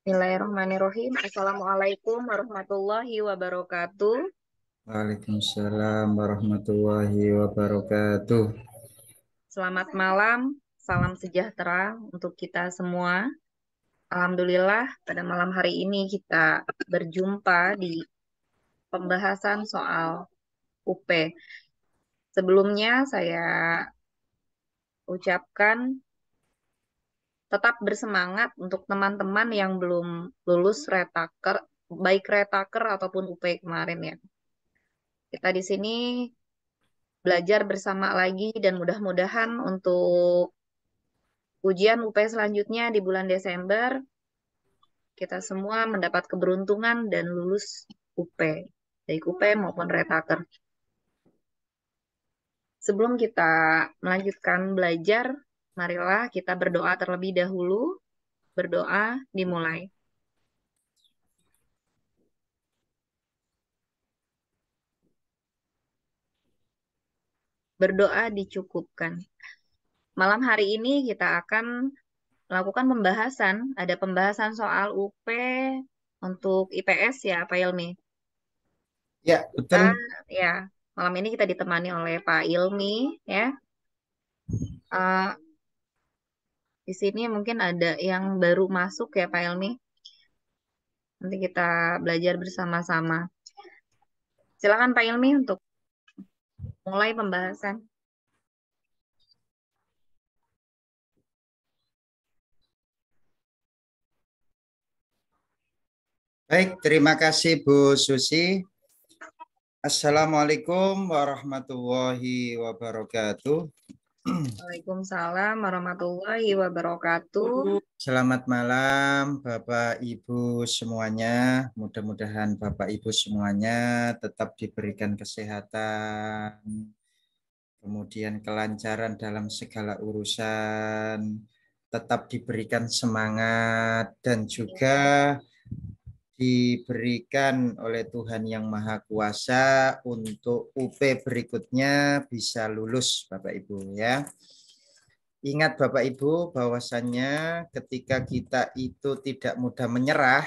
Bismillahirrahmanirrahim. Assalamualaikum warahmatullahi wabarakatuh. Waalaikumsalam warahmatullahi wabarakatuh. Selamat malam, salam sejahtera untuk kita semua. Alhamdulillah, pada malam hari ini kita berjumpa di pembahasan soal UP. Sebelumnya saya ucapkan tetap bersemangat untuk teman-teman yang belum lulus retaker, baik retaker ataupun UP kemarin ya. Kita di sini belajar bersama lagi dan mudah-mudahan untuk ujian UP selanjutnya di bulan Desember kita semua mendapat keberuntungan dan lulus UP, baik UP maupun retaker. Sebelum kita melanjutkan belajar, marilah kita berdoa terlebih dahulu. Berdoa dimulai. Berdoa dicukupkan. Malam hari ini kita akan melakukan pembahasan. Ada pembahasan soal UP untuk IPS ya, Pak Ilmi. Ya, Kita betul. ya malam ini kita ditemani oleh Pak Ilmi ya. Eh, di sini mungkin ada yang baru masuk ya Pak Ilmi. Nanti kita belajar bersama-sama. Silakan Pak Ilmi untuk mulai pembahasan. Baik, terima kasih Bu Susi. Assalamualaikum warahmatullahi wabarakatuh. Waalaikumsalam warahmatullahi wabarakatuh. Selamat malam Bapak Ibu semuanya. Mudah-mudahan Bapak Ibu semuanya tetap diberikan kesehatan, kemudian kelancaran dalam segala urusan, tetap diberikan semangat dan juga diberikan oleh Tuhan Yang Maha Kuasa untuk UP berikutnya bisa lulus Bapak Ibu ya. Ingat Bapak Ibu bahwasannya ketika kita itu tidak mudah menyerah,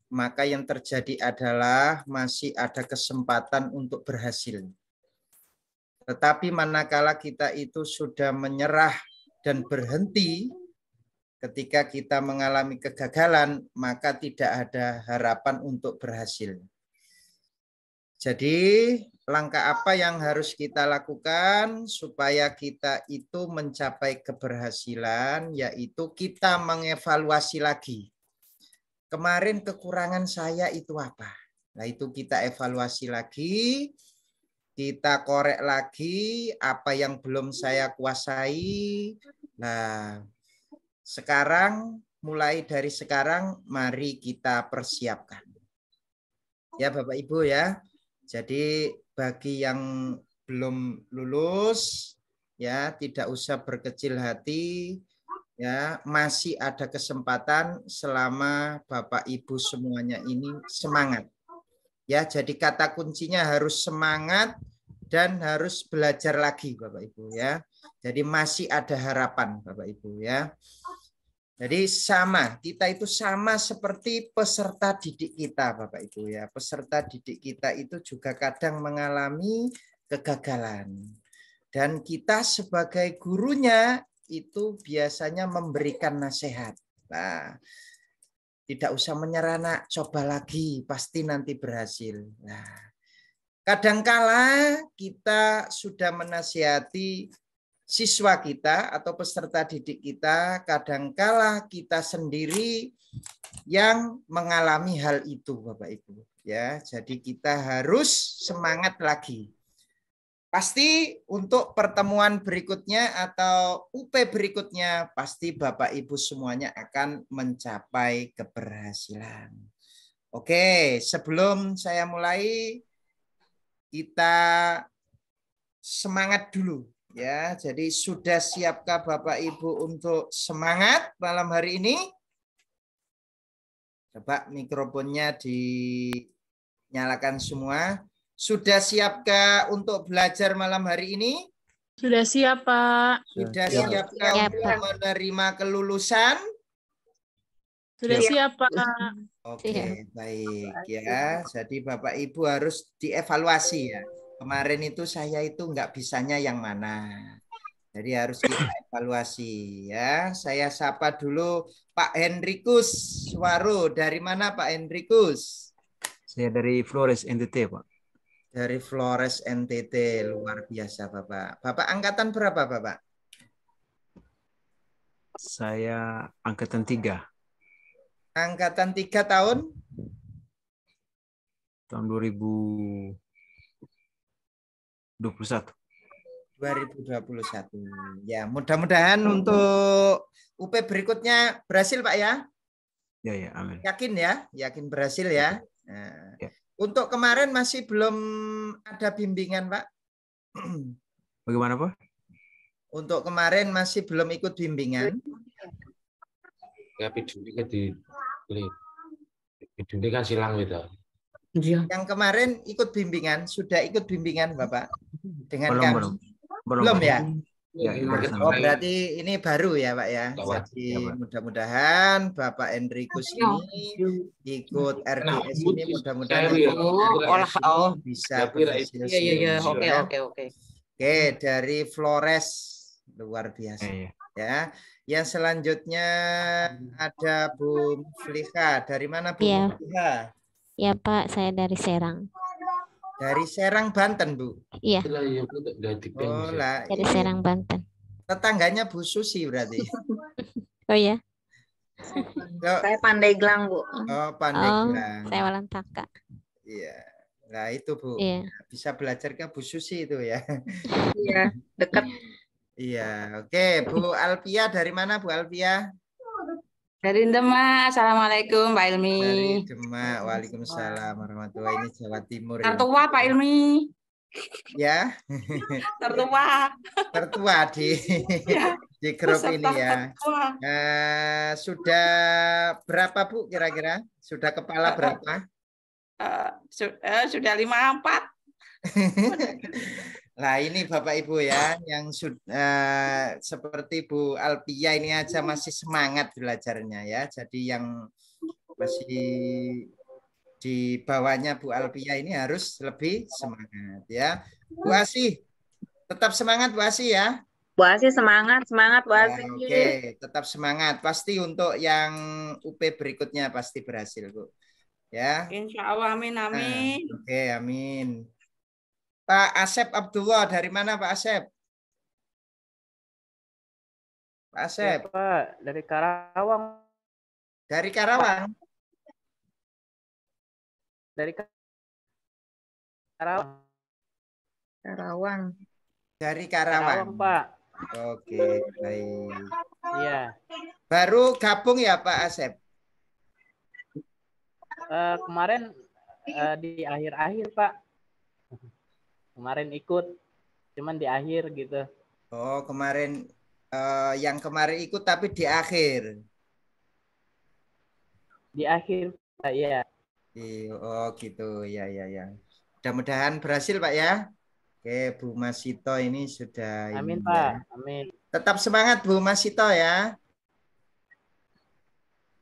maka yang terjadi adalah masih ada kesempatan untuk berhasil. Tetapi manakala kita itu sudah menyerah dan berhenti, ketika kita mengalami kegagalan, maka tidak ada harapan untuk berhasil. Jadi, langkah apa yang harus kita lakukan supaya kita itu mencapai keberhasilan, yaitu kita mengevaluasi lagi. Kemarin kekurangan saya itu apa? Nah, itu kita evaluasi lagi, kita korek lagi apa yang belum saya kuasai. Nah, sekarang, mulai dari sekarang, mari kita persiapkan. Ya Bapak Ibu ya. Jadi bagi yang belum lulus, ya tidak usah berkecil hati, ya masih ada kesempatan selama Bapak Ibu semuanya ini semangat. Ya, jadi kata kuncinya harus semangat dan harus belajar lagi Bapak Ibu ya. Jadi masih ada harapan Bapak Ibu ya. Jadi sama, kita itu sama seperti peserta didik kita Bapak Ibu ya. Peserta didik kita itu juga kadang mengalami kegagalan. Dan kita sebagai gurunya itu biasanya memberikan nasihat. Nah, tidak usah menyerah nak, coba lagi, pasti nanti berhasil. Nah, kadangkala kita sudah menasihati siswa kita atau peserta didik kita, kadangkala kita sendiri yang mengalami hal itu Bapak Ibu ya. Jadi kita harus semangat lagi. Pasti untuk pertemuan berikutnya atau UP berikutnya pasti Bapak Ibu semuanya akan mencapai keberhasilan. Oke, sebelum saya mulai kita semangat dulu ya. Jadi sudah siapkah Bapak Ibu untuk semangat malam hari ini? Coba mikrofonnya dinyalakan semua. Sudah siapkah untuk belajar malam hari ini? Sudah siap, Pak. Sudah Siap, siapkah siap, untuk Pak. menerima kelulusan? Sudah Siap. siap, Pak. Oke, Siap. baik ya. Jadi Bapak Ibu harus dievaluasi ya. Kemarin itu saya itu nggak bisanya yang mana. Jadi harus kita evaluasi ya. Saya sapa dulu Pak Henrikus Suwaro. Dari mana Pak Henrikus? Saya dari Flores NTT, Pak. Dari Flores NTT. Luar biasa Bapak. Bapak angkatan berapa Bapak? Saya angkatan 3 Angkatan 3 tahun? tahun 2021. 2021. Ya, mudah-mudahan untuk UP berikutnya berhasil Pak ya. Ya, ya, amin. Yakin ya? Yakin berhasil ya? Nah, Ya. untuk kemarin masih belum ada bimbingan Pak? Bagaimana, Pak? Untuk kemarin masih belum ikut bimbingan? Ya piduni kan di piduni kan silang gitu. Yang kemarin ikut bimbingan, sudah ikut bimbingan Bapak? Dengan Belum, kami? belum. Belum ya? Ya, ya, baru Oh, sampai. berarti ini baru ya Pak ya. Jadi Ya, Pak. mudah-mudahan Bapak Enrikus ini ikut RDS ini mudah-mudahan Saya RDS ini bisa berhasil. Iya, ya. oke. Oke, dari Flores luar biasa Ya, ya. ya. Yang selanjutnya ada Bu Mufliha. Dari mana Bu Iya. Mufliha? Ya Pak, saya dari Serang. Dari Serang, Banten Bu. Iya, Oh lah, dari ini Serang, Banten. tetangganya Bu Susi berarti. Oh ya? Oh, Saya Pandeglang, Bu. oh Oh, Pandeglang. saya Walantaka. Iya. Nah, itu Bu. Iya. Bisa belajar ke Bu Susi itu ya. Iya, dekat. Iya, oke. Bu Alpia dari mana Bu Alpia? Dari Demak. Assalamualaikum, Pak Ilmi. Dari Demak. Waalaikumsalam warahmatullahi. Ini Jawa Timur ya. Tertua, Pak Ilmi. Ya, Tertua. tertua di grup ini ya. Tertua. Sudah berapa Bu kira-kira? Sudah kepala berapa? Sudah 54. Nah ini Bapak Ibu ya, yang sudah seperti Bu Alpia ini aja masih semangat belajarnya ya. Jadi yang masih di bawahnya Bu Alpia ini harus lebih semangat ya. Bu Asih, tetap semangat Bu Asih ya. Bu Asih semangat Bu Ya, Asih. oke, tetap semangat. Pasti untuk yang UP berikutnya pasti berhasil Bu. Ya. Insya Allah, amin, amin. Oke, amin. Pak Asep Abdullah, dari mana Pak Asep? Pak Asep. Ya, Pak, dari Karawang. Dari Karawang. Dari Karawang. Karawang. Dari Karawang, Karawang. Pak. Oke, baik. Iya. Baru gabung ya Pak Asep? Kemarin di akhir-akhir, Pak. Kemarin ikut, cuman di akhir gitu. Oh, kemarin yang kemarin ikut tapi di akhir. Di akhir, Pak, iya. Oh, gitu. Ya, ya, ya. Mudah-mudahan berhasil Pak ya. Oke, Bu Masito ini sudah Amin, ini, Pak. ya. Amin. Tetap semangat Bu Masito ya.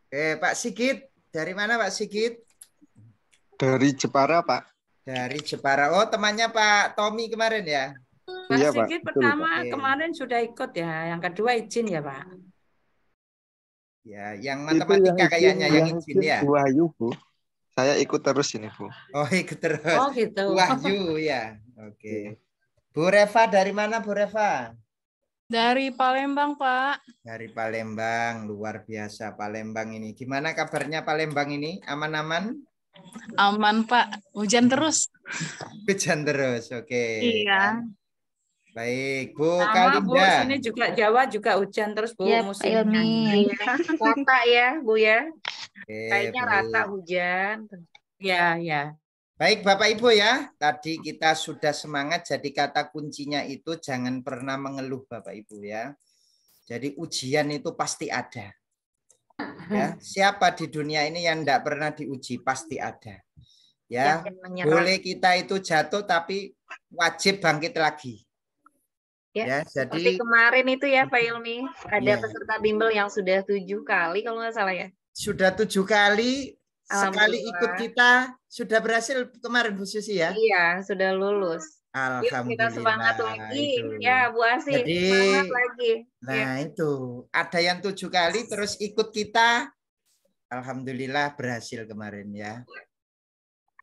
Oke, Pak Sigit. Dari mana Pak Sigit? Dari Jepara, Pak. Dari Jepara. Oh, temannya Pak Tommy kemarin ya? Pak Iya, Pak. Sigit Betul, pertama Pak. kemarin sudah ikut ya. Yang kedua izin ya, Pak. Ya, yang Itu matematika yang kayaknya yang izin ya. Bu Wahyu, Bu. Saya ikut terus ini, Bu. Oh, ikut terus. Oh gitu. Wahyu ya. Oke. Bu Reva dari mana Bu Reva? Dari Palembang, Pak. Dari Palembang, luar biasa Palembang ini. Gimana kabarnya Palembang ini? Aman-aman? Aman, Pak. Hujan terus. Hujan terus, oke. Iya. Baik, Bu Sama, Bu. Kalinda. Sini juga Jawa juga hujan terus, Bu. Ya, Pak Musimnya. Ilmi. Rata ya, Bu ya. Oke, Kayaknya baik. rata hujan. Ya, ya. Baik Bapak Ibu ya, tadi kita sudah semangat, jadi kata kuncinya itu jangan pernah mengeluh Bapak Ibu ya. Jadi ujian itu pasti ada. Ya, siapa di dunia ini yang tidak pernah diuji? Pasti ada. Ya, Jangan menyerah. boleh kita itu jatuh tapi wajib bangkit lagi. Ya, Seperti jadi kemarin itu ya Pak Ilmi, ada Iya. peserta bimbel yang sudah 7 kali kalau nggak salah ya. sudah 7 kali, sekali ikut Alhamdulillah. kita sudah berhasil kemarin Bu Susi ya. Iya, sudah lulus. Yuk kita semangat Alhamdulillah lagi. itu. Ya, Bu Asih, Jadi, semangat lagi. Ya. nah itu ada yang 7 kali terus ikut kita. Alhamdulillah berhasil kemarin ya.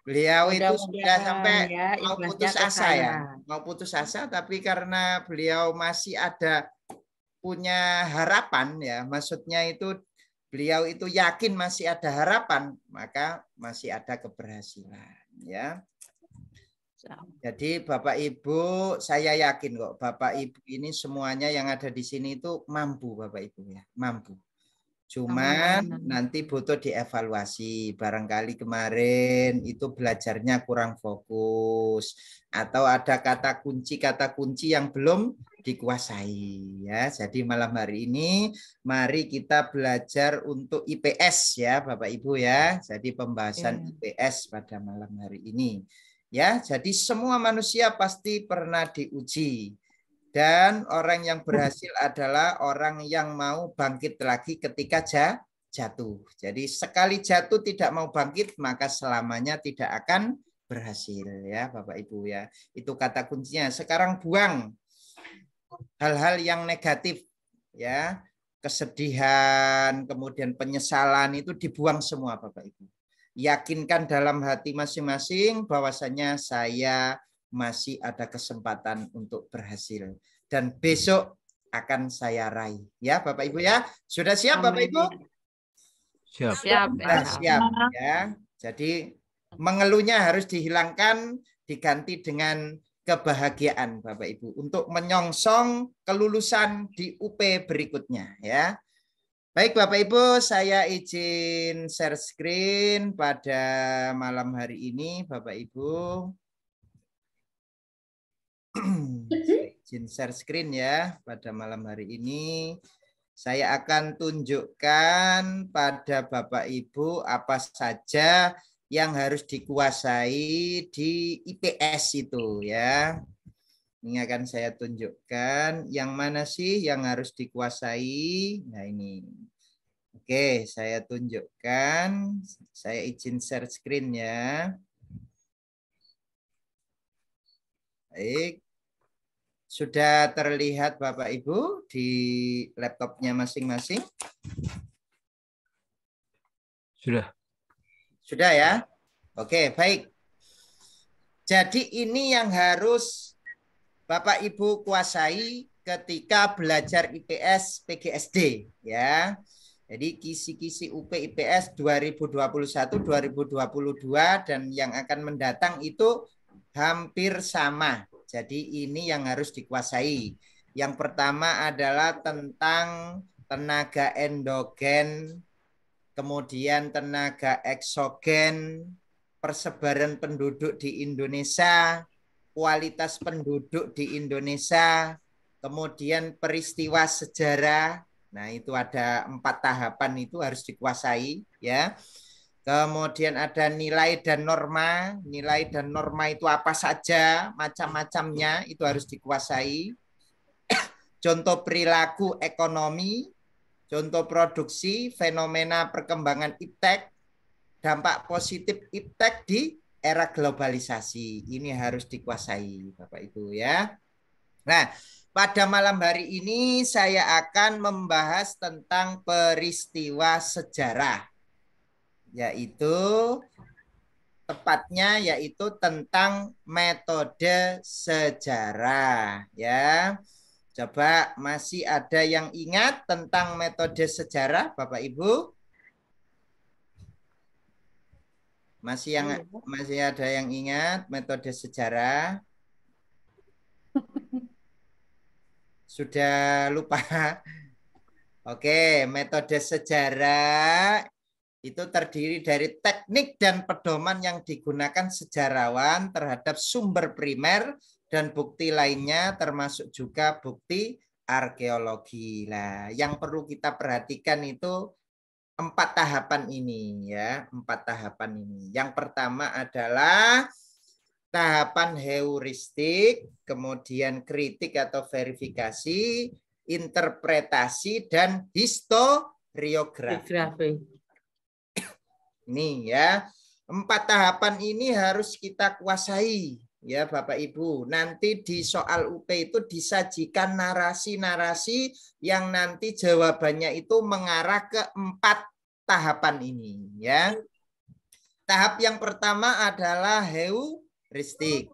Beliau itu sudah sampai ya, mau ikhlasnya putus ke asa ya. saya. Mau putus asa tapi karena beliau masih ada punya harapan ya. Maksudnya itu beliau itu yakin masih ada harapan, maka masih ada keberhasilan ya. Jadi Bapak Ibu, saya yakin kok Bapak Ibu ini semuanya yang ada di sini itu mampu Bapak Ibu ya, mampu. Cuman nanti butuh dievaluasi. Barangkali kemarin itu belajarnya kurang fokus atau ada kata kunci yang belum dikuasai ya. Jadi malam hari ini mari kita belajar untuk IPS ya Bapak Ibu ya. Jadi pembahasan IPS pada malam hari ini. Ya, jadi semua manusia pasti pernah diuji. Dan orang yang berhasil adalah orang yang mau bangkit lagi ketika jatuh. Jadi sekali jatuh tidak mau bangkit, maka selamanya tidak akan berhasil ya Bapak Ibu ya. Itu kata kuncinya. Sekarang buang hal-hal yang negatif ya. Kesedihan, kemudian penyesalan itu dibuang semua Bapak Ibu. Yakinkan dalam hati masing-masing bahwasanya saya masih ada kesempatan untuk berhasil. Dan besok akan saya raih. Ya Bapak Ibu ya. Sudah siap Bapak Ibu? Siap. Sudah siap ya. Jadi mengeluhnya harus dihilangkan, diganti dengan kebahagiaan Bapak Ibu. Untuk menyongsong kelulusan di UP berikutnya ya. Baik Bapak Ibu, saya izin share screen pada malam hari ini Bapak Ibu. Izin share screen ya pada malam hari ini. Saya akan tunjukkan pada Bapak Ibu apa saja yang harus dikuasai di IPS itu ya. Ini akan saya tunjukkan yang mana sih yang harus dikuasai. Nah ini. Oke, saya tunjukkan. Saya izin share screen ya. Baik. Sudah terlihat Bapak Ibu di laptopnya masing-masing? Sudah. Sudah ya? Oke, baik. Jadi ini yang harus Bapak Ibu kuasai ketika belajar IPS PGSD ya. Jadi kisi-kisi UP IPS 2021-2022 dan yang akan mendatang itu hampir sama. Jadi ini yang harus dikuasai. Yang pertama adalah tentang tenaga endogen, kemudian tenaga eksogen, persebaran penduduk di Indonesia, kualitas penduduk di Indonesia, kemudian peristiwa sejarah. Nah, itu ada 4 tahapan itu harus dikuasai ya. Kemudian ada nilai dan norma. Nilai dan norma itu apa saja, macam-macamnya itu harus dikuasai. Contoh perilaku ekonomi, contoh produksi, fenomena perkembangan iptek, dampak positif iptek di era globalisasi. Ini harus dikuasai Bapak Ibu ya. Nah, pada malam hari ini saya akan membahas tentang peristiwa sejarah. Yaitu tepatnya yaitu tentang metode sejarah ya. Coba masih ada yang ingat tentang metode sejarah Bapak Ibu? Masih ada yang ingat metode sejarah? Sudah lupa? Oke, metode sejarah itu terdiri dari teknik dan pedoman yang digunakan sejarawan terhadap sumber primer dan bukti lainnya termasuk juga bukti arkeologi. Nah, yang perlu kita perhatikan itu 4 tahapan ini ya, 4 tahapan ini. Yang pertama adalah tahapan heuristik, kemudian kritik atau verifikasi, interpretasi dan historiografi. Ini ya. 4 tahapan ini harus kita kuasai ya Bapak Ibu. Nanti di soal UP itu disajikan narasi-narasi yang nanti jawabannya itu mengarah ke 4 tahapan ini ya. Tahap yang pertama adalah heuristik.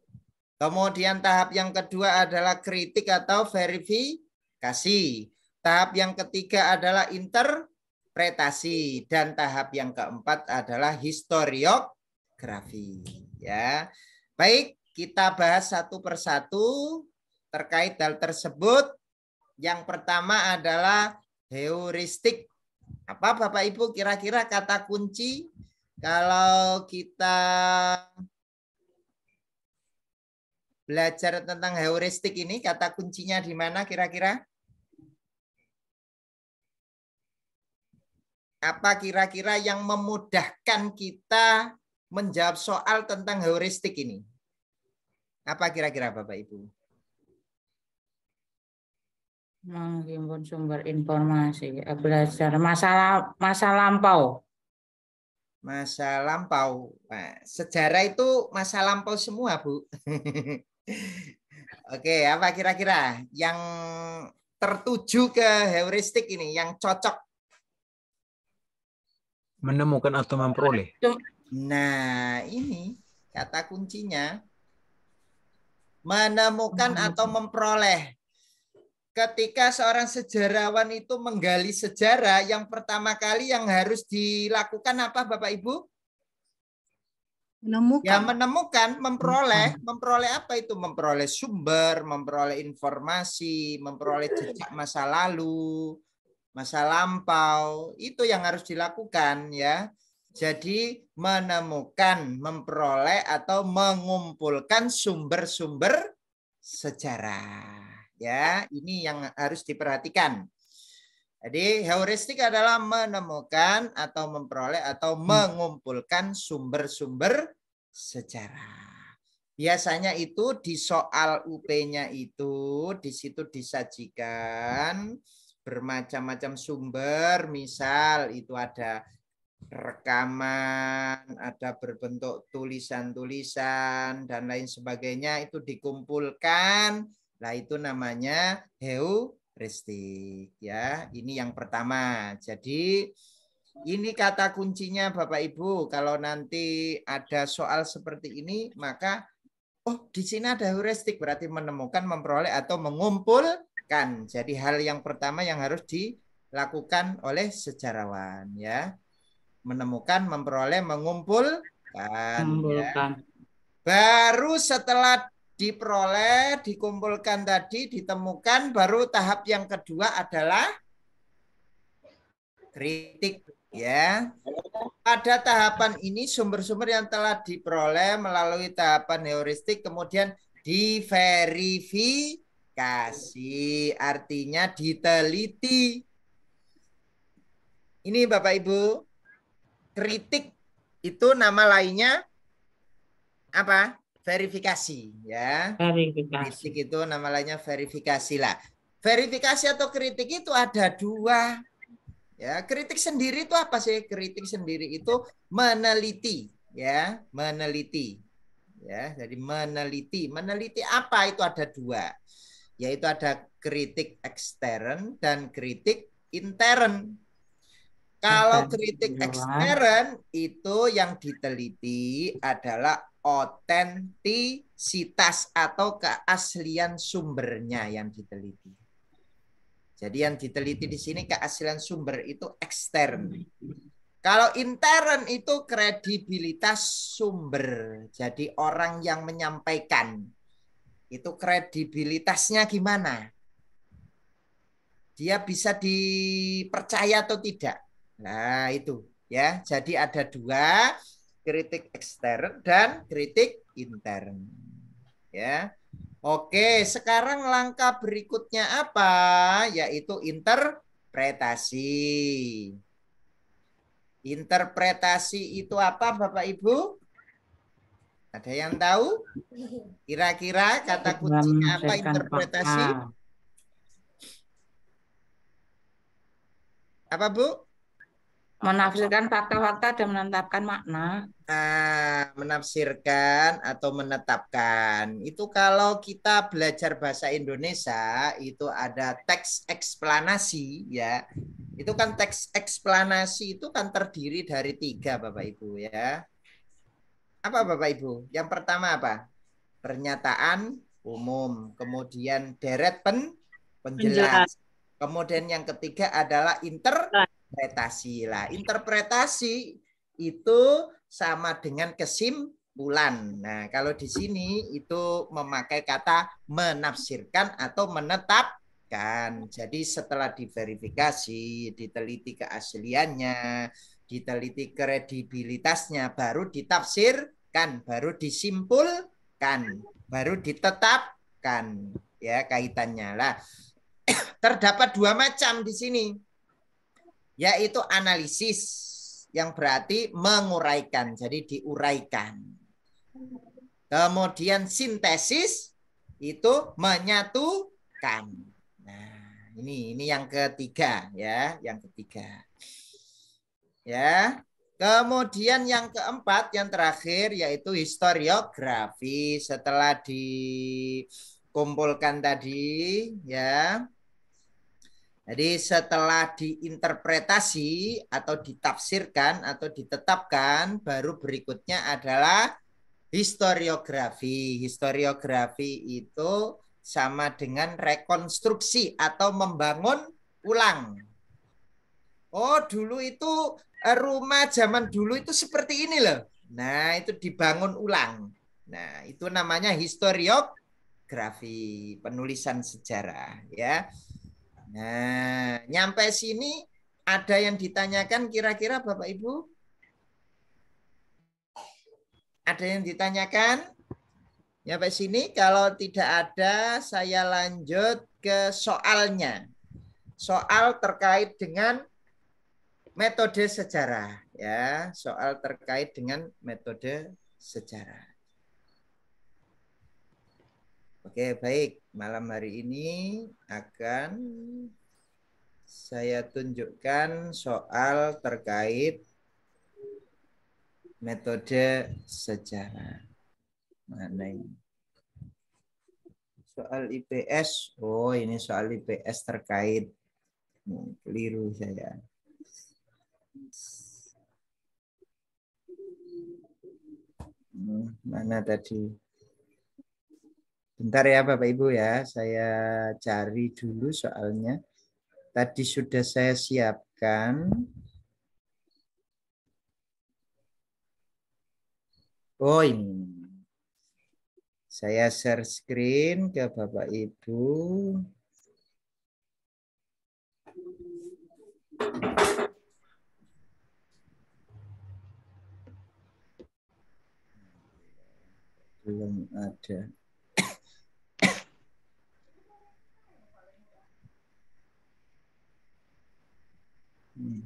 Kemudian tahap yang kedua adalah kritik atau verifikasi. Tahap yang ketiga adalah interpretasi dan tahap yang keempat adalah historiografi ya. Baik, kita bahas satu persatu terkait hal tersebut. Yang pertama adalah heuristik. Apa Bapak Ibu kira-kira kata kunci kalau kita belajar tentang heuristik ini, kata kuncinya di mana kira-kira? Apa kira-kira yang memudahkan kita menjawab soal tentang heuristik ini? Apa kira-kira Bapak Ibu? Menghimpun sumber informasi, belajar masa lampau. Masa lampau. Nah, sejarah itu masa lampau semua, Bu. Oke, apa kira-kira yang tertuju ke heuristik ini, yang cocok? Menemukan atau memperoleh. Nah, ini kata kuncinya. Menemukan atau memperoleh. Ketika seorang sejarawan itu menggali sejarah, yang pertama kali yang harus dilakukan apa Bapak Ibu? Ya menemukan, memperoleh apa itu? Memperoleh sumber, memperoleh informasi, memperoleh jejak masa lalu, masa lampau, itu yang harus dilakukan ya. Jadi menemukan, memperoleh atau mengumpulkan sumber-sumber sejarah. Ya, ini yang harus diperhatikan. Jadi heuristik adalah menemukan atau memperoleh atau mengumpulkan sumber-sumber sejarah. Biasanya itu di soal UP-nya itu di situ disajikan bermacam-macam sumber, misal itu ada rekaman, ada berbentuk tulisan-tulisan dan lain sebagainya, itu dikumpulkan. Nah, itu namanya heuristik ya. Ini yang pertama. Jadi ini kata kuncinya Bapak Ibu. Kalau nanti ada soal seperti ini, maka oh di sini ada heuristik, berarti menemukan, memperoleh atau mengumpulkan. Jadi hal yang pertama yang harus dilakukan oleh sejarawan ya. Menemukan, memperoleh, mengumpulkan. Ya. Baru setelah diperoleh, dikumpulkan tadi, ditemukan, baru tahap yang kedua adalah kritik ya. Pada tahapan ini sumber-sumber yang telah diperoleh melalui tahapan heuristik kemudian diverifikasi, artinya diteliti. Ini Bapak Ibu, kritik itu nama lainnya apa? Verifikasi ya. Kritik itu nama lainnya verifikasi lah. Verifikasi atau kritik itu ada dua. Ya, kritik sendiri itu apa sih? Kritik sendiri itu meneliti ya, meneliti. Ya, jadi meneliti. Meneliti apa? Itu ada dua. Yaitu ada kritik ekstern dan kritik intern. Kalau kritik ekstern itu yang diteliti adalah otentisitas atau keaslian sumbernya yang diteliti. Jadi yang diteliti di sini keaslian sumber itu ekstern. Kalau intern itu kredibilitas sumber. Jadi orang yang menyampaikan itu kredibilitasnya gimana? Dia bisa dipercaya atau tidak? Nah, itu ya. Jadi ada dua, kritik ekstern dan kritik intern. Ya. Oke, sekarang langkah berikutnya apa? Yaitu interpretasi. Interpretasi itu apa, Bapak Ibu? Ada yang tahu? Kira-kira kata kuncinya apa interpretasi? Apa, Bu? Menafsirkan fakta-fakta dan menetapkan makna. Menafsirkan atau menetapkan. Itu kalau kita belajar bahasa Indonesia itu ada teks eksplanasi ya. Itu kan teks eksplanasi itu kan terdiri dari 3 Bapak Ibu ya. Apa Bapak Ibu? Yang pertama apa? Pernyataan umum, kemudian deret Penjelas. penjelas. Kemudian yang ketiga adalah interpretasi. Lah, interpretasi itu sama dengan kesimpulan. Nah, kalau di sini itu memakai kata menafsirkan atau menetapkan. Jadi setelah diverifikasi, diteliti keasliannya, diteliti kredibilitasnya, baru ditafsirkan, baru disimpulkan, baru ditetapkan ya kaitannya. Lah, terdapat 2 macam di sini, yaitu analisis yang berarti menguraikan, jadi diuraikan. Kemudian sintesis itu menyatukan. Nah, ini yang ketiga ya, yang ketiga. Ya. Kemudian yang keempat, yang terakhir yaitu historiografi. Setelah dikumpulkan tadi ya. Jadi setelah diinterpretasi atau ditafsirkan atau ditetapkan, baru berikutnya adalah historiografi. Historiografi itu sama dengan rekonstruksi atau membangun ulang. Oh, dulu itu rumah zaman dulu itu seperti ini loh. Nah, itu dibangun ulang. Nah, itu namanya historiografi, penulisan sejarah ya. Nah, nyampe sini ada yang ditanyakan kira-kira Bapak Ibu? Ada yang ditanyakan? Nyampe sini kalau tidak ada saya lanjut ke soalnya. Soal terkait dengan metode sejarah ya, soal terkait dengan metode sejarah. Oke, baik. Malam hari ini akan saya tunjukkan soal terkait metode sejarah. Mana ini? Soal IPS. Oh, ini soal IPS terkait. Keliru saya. Mana tadi? Bentar ya Bapak Ibu ya, saya cari dulu soalnya. Tadi sudah saya siapkan. Oh ini. Saya share screen ke Bapak Ibu. Belum ada.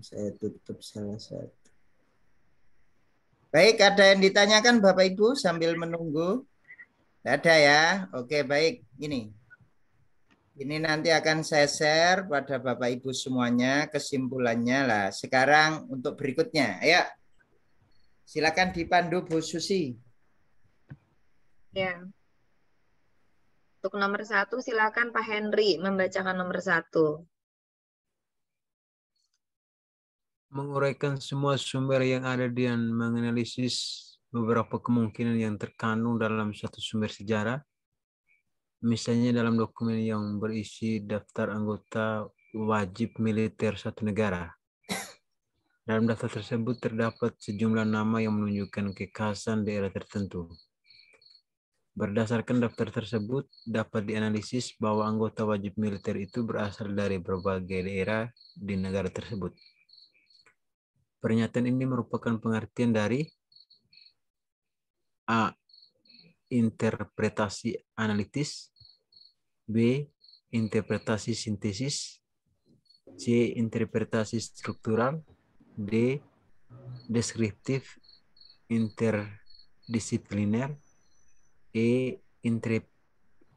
Saya tutup salah satu. Baik, ada yang ditanyakan Bapak Ibu sambil menunggu? Tidak ada ya? Oke, baik. Ini nanti akan saya share pada Bapak Ibu semuanya kesimpulannya lah. Sekarang untuk berikutnya, ayo. Silakan dipandu Bu Susi. Ya. Untuk nomor 1 silakan Pak Henry membacakan nomor 1. Menguraikan semua sumber yang ada dan menganalisis beberapa kemungkinan yang terkandung dalam suatu sumber sejarah. Misalnya dalam dokumen yang berisi daftar anggota wajib militer satu negara. Dalam daftar tersebut terdapat sejumlah nama yang menunjukkan kekhasan daerah tertentu. Berdasarkan daftar tersebut, dapat dianalisis bahwa anggota wajib militer itu berasal dari berbagai daerah di negara tersebut. Pernyataan ini merupakan pengertian dari A. Interpretasi analitis, B. Interpretasi sintesis, C. Interpretasi struktural, D. Deskriptif interdisipliner, E.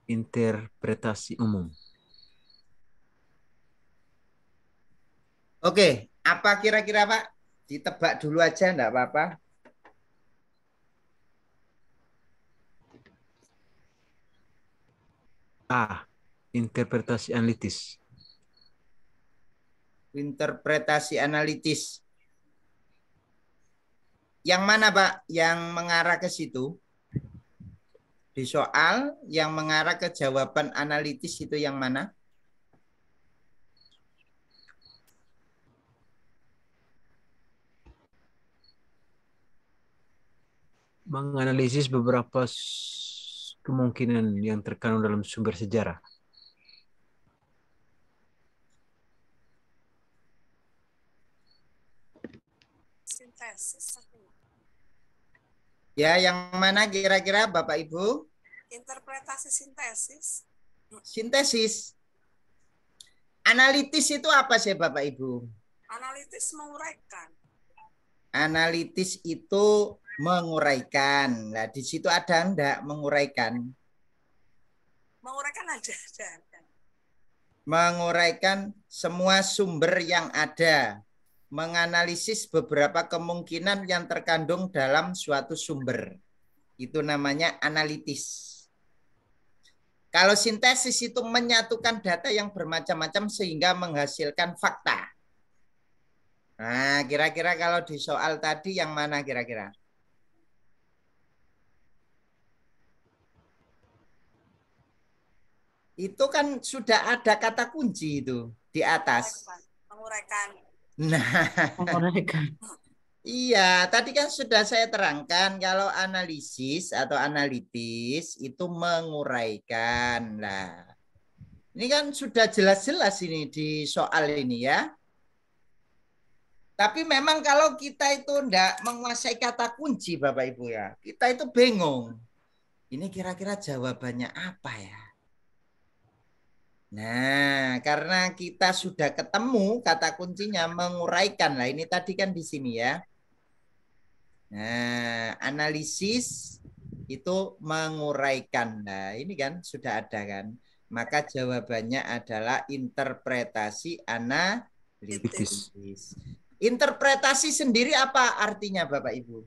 Interpretasi umum. Oke, apa kira-kira Pak? Ditebak dulu aja, enggak apa-apa. A. Interpretasi analitis. Interpretasi analitis. Yang mana, Pak? Yang mengarah ke situ? Di soal yang mengarah ke jawaban analitis itu yang mana? Menganalisis beberapa kemungkinan yang terkandung dalam sumber sejarah. Sintesis. Ya, yang mana kira-kira Bapak Ibu? Interpretasi sintesis. Sintesis. Analitis itu apa sih Bapak Ibu? Analitis menguraikan. Analitis itu menguraikan. Nah, di situ ada enggak menguraikan? Menguraikan ada. Menguraikan semua sumber yang ada. Menganalisis beberapa kemungkinan yang terkandung dalam suatu sumber. Itu namanya analitis. Kalau sintesis itu menyatukan data yang bermacam-macam sehingga menghasilkan fakta. Nah, kira-kira kalau di soal tadi yang mana kira-kira? Itu kan sudah ada kata kunci itu di atas. Menguraikan. Nah, Menguraikan. iya, tadi kan sudah saya terangkan kalau analisis atau analitis itu menguraikan. Nah, ini kan sudah jelas-jelas ini di soal ini ya. Tapi memang kalau kita itu enggak menguasai kata kunci Bapak Ibu ya, kita itu bingung. Ini kira-kira jawabannya apa ya? Nah, karena kita sudah ketemu kata kuncinya menguraikan. Lah ini tadi kan di sini ya. Nah, analisis itu menguraikan. Nah, ini kan sudah ada kan. Maka jawabannya adalah interpretasi analitis. Interpretasi sendiri apa artinya Bapak Ibu?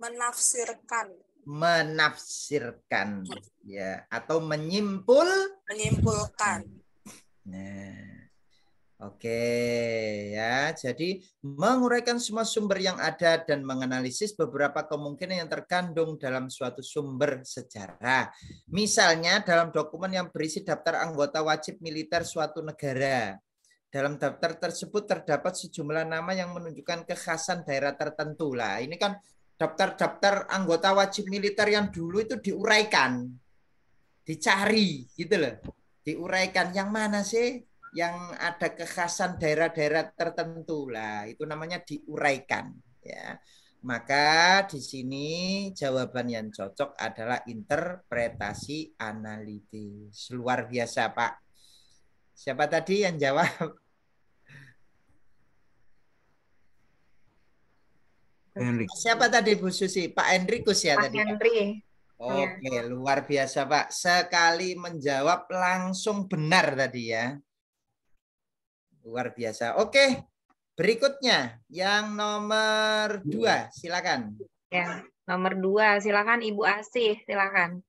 Menafsirkan. Menafsirkan ya atau menyimpulkan. Nah, oke ya. Jadi menguraikan semua sumber yang ada dan menganalisis beberapa kemungkinan yang terkandung dalam suatu sumber sejarah. Misalnya dalam dokumen yang berisi daftar anggota wajib militer suatu negara. Dalam daftar tersebut terdapat sejumlah nama yang menunjukkan kekhasan daerah tertentu. Lah, ini kan daftar-daftar anggota wajib militer yang dulu itu diuraikan, dicari gitu loh, diuraikan yang mana sih yang ada kekhasan daerah-daerah tertentu. Lah, itu namanya diuraikan ya. Maka di sini jawaban yang cocok adalah interpretasi analitis. Luar biasa, Pak. Siapa tadi yang jawab? Henry. Siapa tadi Bu Susi? Pak Hendrikus ya Pak tadi? Henry. Oke, luar biasa Pak. Sekali menjawab langsung benar tadi ya. Luar biasa. Oke, berikutnya yang nomor 2, silakan. Ya, nomor 2, silakan Ibu Asih, silakan.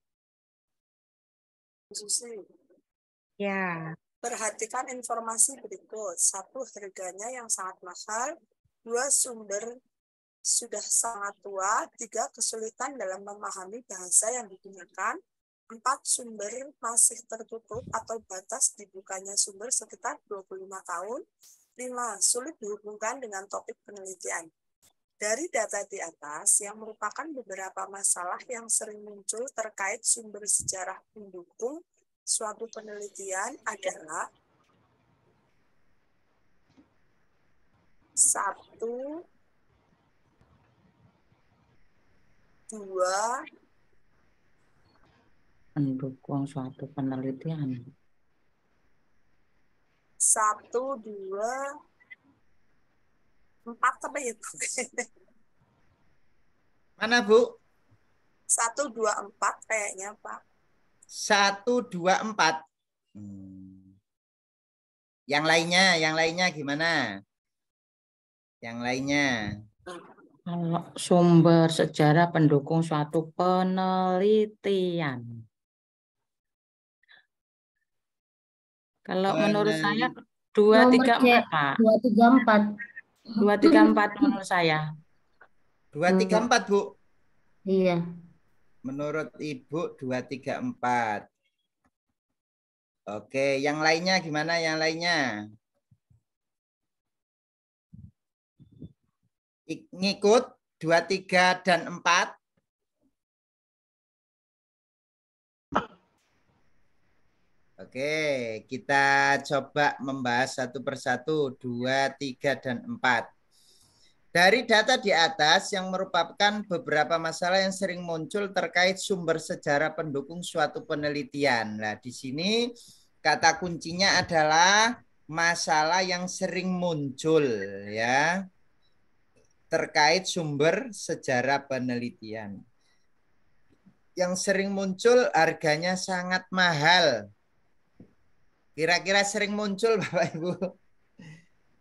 Susi. Ya. Perhatikan informasi berikut. 1. Harganya yang sangat mahal. 2. Sumber sudah sangat tua. 3. Kesulitan dalam memahami bahasa yang digunakan. 4. Sumber masih tertutup atau batas dibukanya sumber sekitar 25 tahun. 5. Sulit dihubungkan dengan topik penelitian. Dari data di atas yang merupakan beberapa masalah yang sering muncul terkait sumber sejarah pendukung suatu penelitian adalah 1, 2, Pendukung suatu penelitian. 1, 2, 4 apa ya? Mana Bu? 1, 2, 4 kayaknya Pak. 1, 2, 4. Yang lainnya gimana? Yang lainnya. Kalau sumber sejarah pendukung suatu penelitian. Kalau menurut saya 2, 3, 4, Pak. 2, 3, 4. 2, 3, 4 menurut saya. 2, 3, 4, Bu. Iya. Menurut Ibu 2, 3, 4. Oke, yang lainnya gimana yang lainnya? Ngikut 2, 3, dan 4. Oke, kita coba membahas satu persatu 2, 3, dan 4. Dari data di atas yang merupakan beberapa masalah yang sering muncul terkait sumber sejarah pendukung suatu penelitian. Nah, di sini kata kuncinya adalah masalah yang sering muncul ya. Terkait sumber sejarah penelitian. Yang sering muncul harganya sangat mahal. Kira-kira sering muncul Bapak Ibu?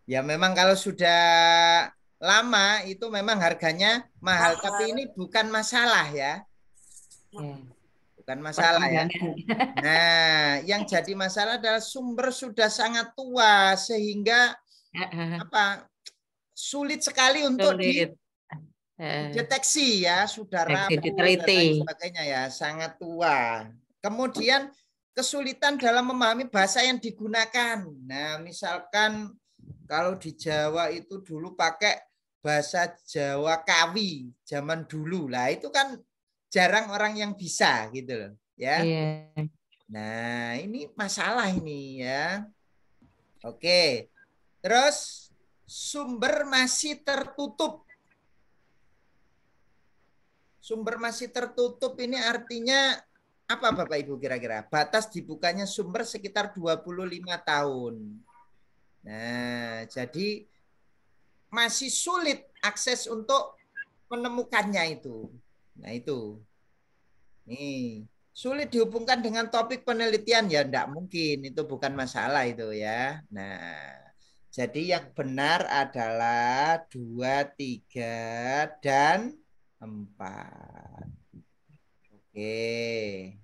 Ya memang kalau sudah lama itu memang harganya mahal. Tapi ini bukan masalah ya. Bukan masalah ya. Nah yang jadi masalah adalah sumber sudah sangat tua. Sehingga sulit sekali untuk dideteksi ya, sudah rapuh dan lain sebagainya ya, sangat tua. Kemudian kesulitan dalam memahami bahasa yang digunakan. Nah, misalkan kalau di Jawa itu dulu pakai bahasa Jawa Kawi zaman dulu lah, itu kan jarang orang yang bisa gitu loh, ya. Nah, ini masalah ini ya. Oke. Terus sumber masih tertutup. Sumber masih tertutup ini artinya apa Bapak Ibu kira-kira? Batas dibukanya sumber sekitar 25 tahun. Nah, jadi masih sulit akses untuk menemukannya itu. Nah, itu. Nih, sulit dihubungkan dengan topik penelitian ya enggak mungkin, itu bukan masalah itu ya. Nah, jadi yang benar adalah 2, 3, dan 4. Oke.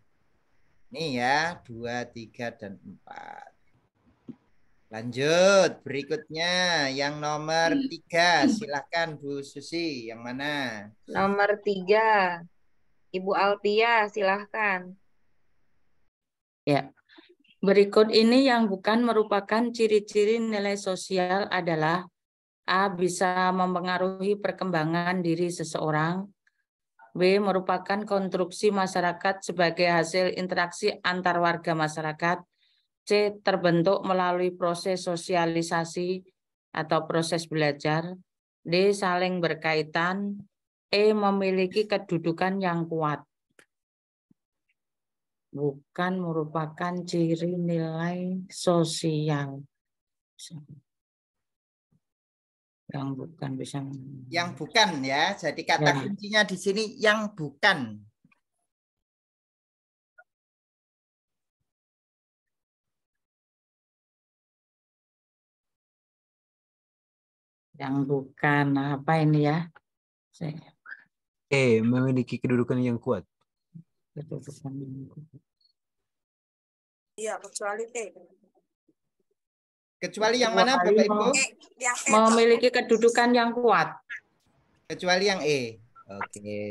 Ini ya 2, 3, dan 4. Lanjut berikutnya yang nomor 3. Silakan Bu Susi, yang mana? Nomor 3. Ibu Alpia, silahkan. Ya. Berikut ini yang bukan merupakan ciri-ciri nilai sosial adalah A. Bisa mempengaruhi perkembangan diri seseorang. B. Merupakan konstruksi masyarakat sebagai hasil interaksi antar warga masyarakat. C. Terbentuk melalui proses sosialisasi atau proses belajar. D. Saling berkaitan. E. Memiliki kedudukan yang kuat. Bukan merupakan ciri nilai sosial. Yang bukan bisa. Yang bukan ya. Jadi kata kuncinya di sini yang bukan. Yang bukan apa ini ya? Memiliki kedudukan yang kuat. Iya, kecuali E. Kecuali yang mana Bapak Ibu? Memiliki kedudukan yang kuat. Kecuali yang E. Oke.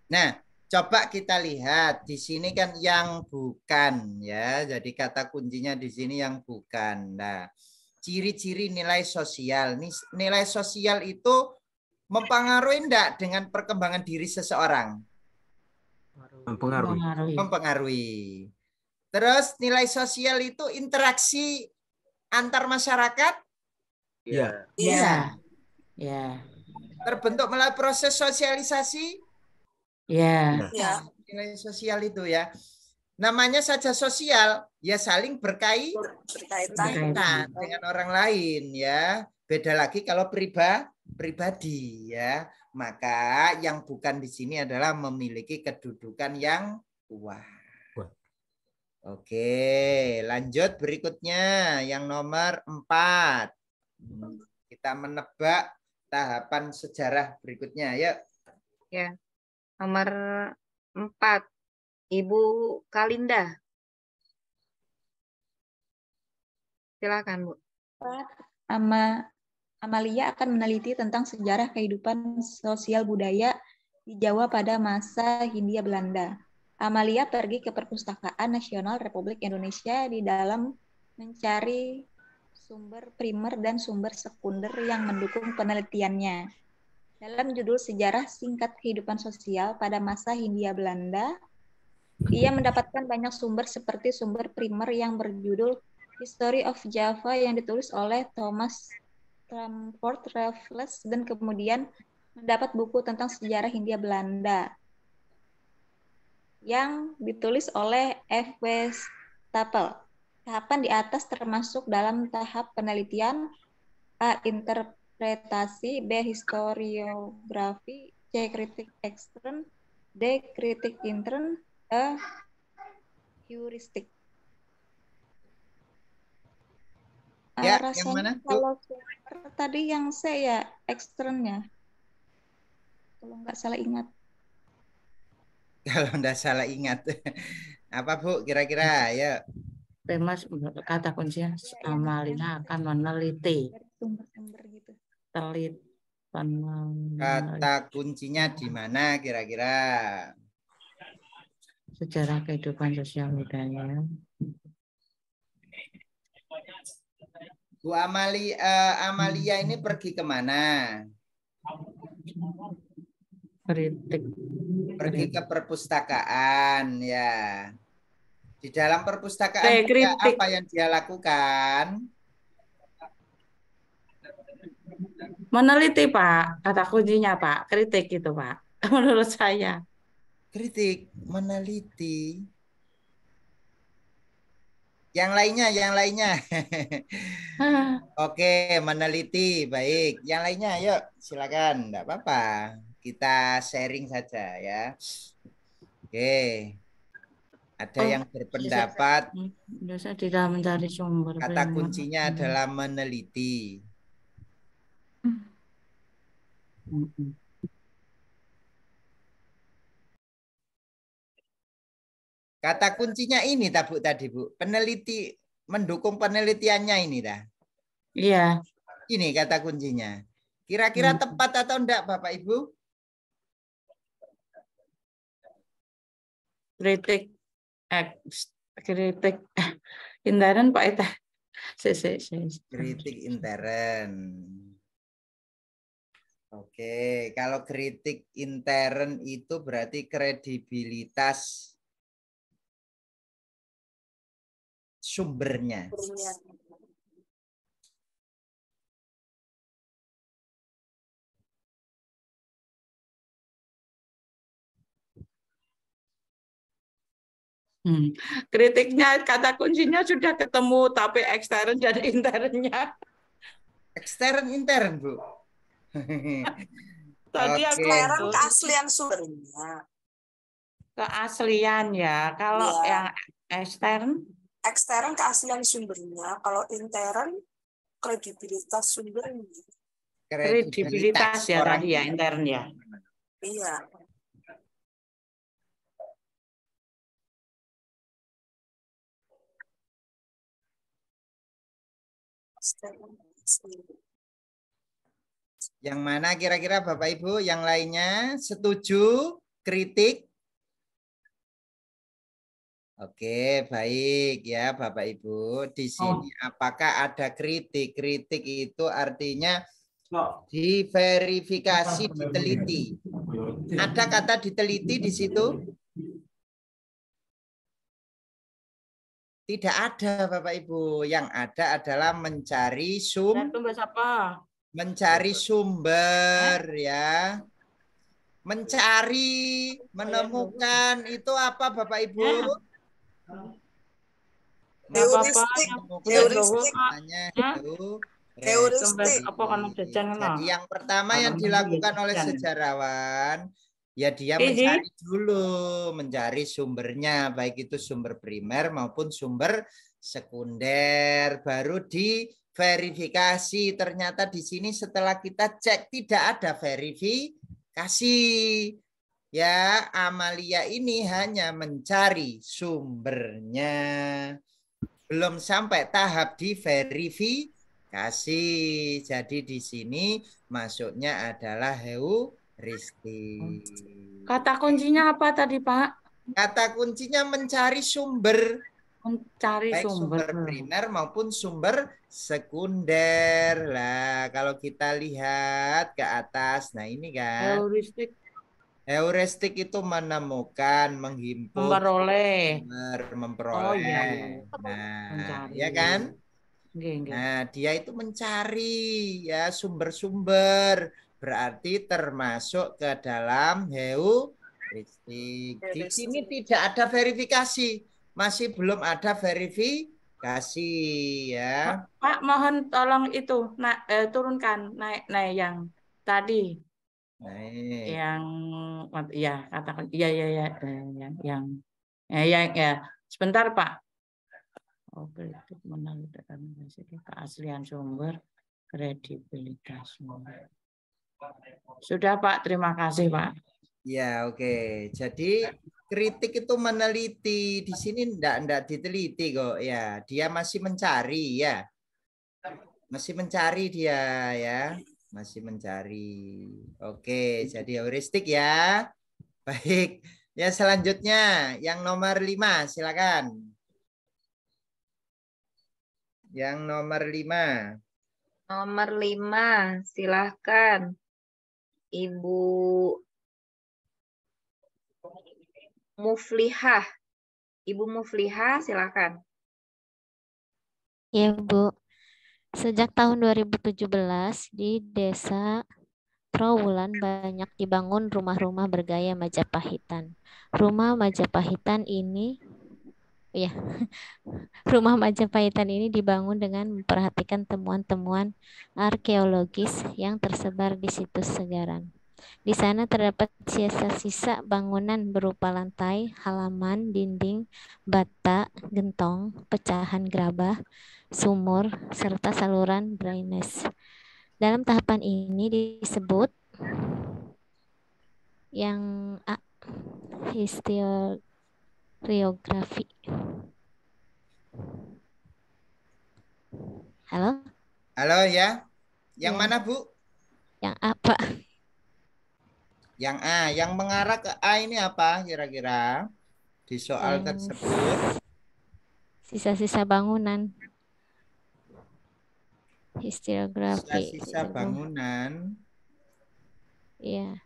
Nah, coba kita lihat di sini kan yang bukan ya. Jadi kata kuncinya di sini yang bukan. Nah, ciri-ciri nilai sosial. Nilai sosial itu mempengaruhi enggak dengan perkembangan diri seseorang? Mempengaruhi. Terus nilai sosial itu interaksi antar masyarakat? Ya. Ya. Terbentuk melalui proses sosialisasi? Ya. Nilai sosial itu ya. Namanya saja sosial, ya saling berkaitan dengan orang lain ya. Beda lagi kalau pribadi ya. Maka yang bukan di sini adalah memiliki kedudukan yang kuat. Oke, lanjut berikutnya yang nomor 4. Kita menebak tahapan sejarah berikutnya. Yuk. Ya. Nomor 4. Ibu Kalinda. Silakan, Bu. Amalia akan meneliti tentang sejarah kehidupan sosial budaya di Jawa pada masa Hindia Belanda. Amalia pergi ke Perpustakaan Nasional Republik Indonesia di dalam mencari sumber primer dan sumber sekunder yang mendukung penelitiannya. Dalam judul Sejarah Singkat Kehidupan Sosial pada masa Hindia Belanda, ia mendapatkan banyak sumber seperti sumber primer yang berjudul History of Java yang ditulis oleh Thomas Stamford Raffles dan kemudian mendapat buku tentang sejarah Hindia Belanda yang ditulis oleh F.W. Stapel. Tahapan di atas termasuk dalam tahap penelitian, A. Interpretasi, B. Historiografi, C. Kritik ekstern, D. Kritik intern, E. Heuristik. Ya, yang Rasanya mana, Bu? kalau tadi yang C ya eksternnya, kalau nggak salah ingat. Kalau enggak salah ingat. Apa, Bu? Kira-kira, ya. Mas, kata kuncinya Amalia akan meneliti. Sumber-sumber gitu. Kata kuncinya di mana kira-kira? Sejarah kehidupan sosial budaya. Bu Amalia ini pergi kemana? Kritik. Pergi ke perpustakaan, ya. Di dalam perpustakaan apa yang dia lakukan? Meneliti, Pak. Kata kuncinya, Pak. Kritik itu, Pak. Menurut saya. Kritik, meneliti. Yang lainnya. Oke, meneliti. Baik. Yang lainnya, yuk. Silakan. Enggak apa-apa. Kita sharing saja, ya. Oke. Ada yang berpendapat. Biasa tidak mencari sumber. Kata kuncinya adalah meneliti. Kata kuncinya ini Bu tadi, Bu. Peneliti, mendukung penelitiannya ini dah. Iya. Ini kata kuncinya. Kira-kira tepat atau enggak, Bapak Ibu? Kritik intern, Pak Eta. Kritik intern. Oke, kalau kritik intern itu berarti kredibilitas sumbernya. Kritiknya kata kuncinya sudah ketemu, tapi ekstern dan internnya. Ekstern intern, Bu. Tadi aku keaslian sumbernya. Keaslian ya. Kalau yang ekstern? Ekstern keaslian sumbernya. Kalau intern kredibilitas sumbernya. Kredibilitas ya tadi ya, intern ya. Iya. Yang mana kira-kira Bapak Ibu? Yang lainnya setuju? Kritik? Oke, baik ya Bapak Ibu. Di sini apakah ada kritik? Kritik itu artinya diverifikasi, diteliti. Ada kata diteliti di situ? Tidak ada Bapak Ibu. Yang ada adalah mencari mencari sumber ya. Mencari, menemukan itu apa Bapak Ibu? Heuristik. Jadi yang pertama yang dilakukan oleh sejarawan Ya dia Iji. mencari dulu, mencari sumbernya, baik itu sumber primer maupun sumber sekunder, baru diverifikasi. Ternyata di sini setelah kita cek tidak ada verifikasi. Ya, Amalia ini hanya mencari sumbernya. Belum sampai tahap diverifikasi. Jadi di sini masuknya adalah heuristik. Kata kuncinya apa tadi, Pak? Kata kuncinya mencari sumber. Mencari Baik sumber. sumber primer maupun sumber sekunder. Lah, kalau kita lihat ke atas, nah ini kan. Heuristik Heuristik itu menemukan, menghimpun, memperoleh. Oh memperoleh. iya, iya. Nah, Mencari. ya kan? Nggih, nggih. Nah, dia itu mencari ya sumber-sumber, berarti termasuk ke dalam heuristik. Di sini tidak ada verifikasi, masih belum ada verifikasi ya. Pak, mohon tolong itu turunkan naik yang tadi. Naik. Yang ya katakan iya ya sebentar Pak. Kritik menandakan keaslian sumber, kredibilitas sumber. Sudah Pak, terima kasih Pak. Ya, oke. Jadi kritik itu meneliti, di sini enggak diteliti kok ya. Dia masih mencari ya. Masih mencari dia ya. Masih mencari. Oke, jadi heuristik ya. Baik. Ya, selanjutnya yang nomor 5, silakan. Yang nomor 5. Nomor 5, silahkan. Ibu Muflihah. Ibu Muflihah, silakan. Ya, Bu. Sejak tahun 2017 di Desa Trawulan banyak dibangun rumah-rumah bergaya Majapahitan. Rumah Majapahitan ini rumah Majapahitan ini dibangun dengan memperhatikan temuan-temuan arkeologis yang tersebar di situs segaran. Di sana terdapat sisa-sisa bangunan berupa lantai, halaman, dinding, bata, gentong, pecahan gerabah, sumur, serta saluran drainase. Dalam tahapan ini disebut yang historiografi. Halo? Halo ya. Yang Ya. mana, Bu? Yang apa? Yang A. Yang mengarah ke A ini apa kira-kira? Di soal tersebut. Sisa-sisa bangunan. Historiografi. Sisa-sisa bangunan. Iya.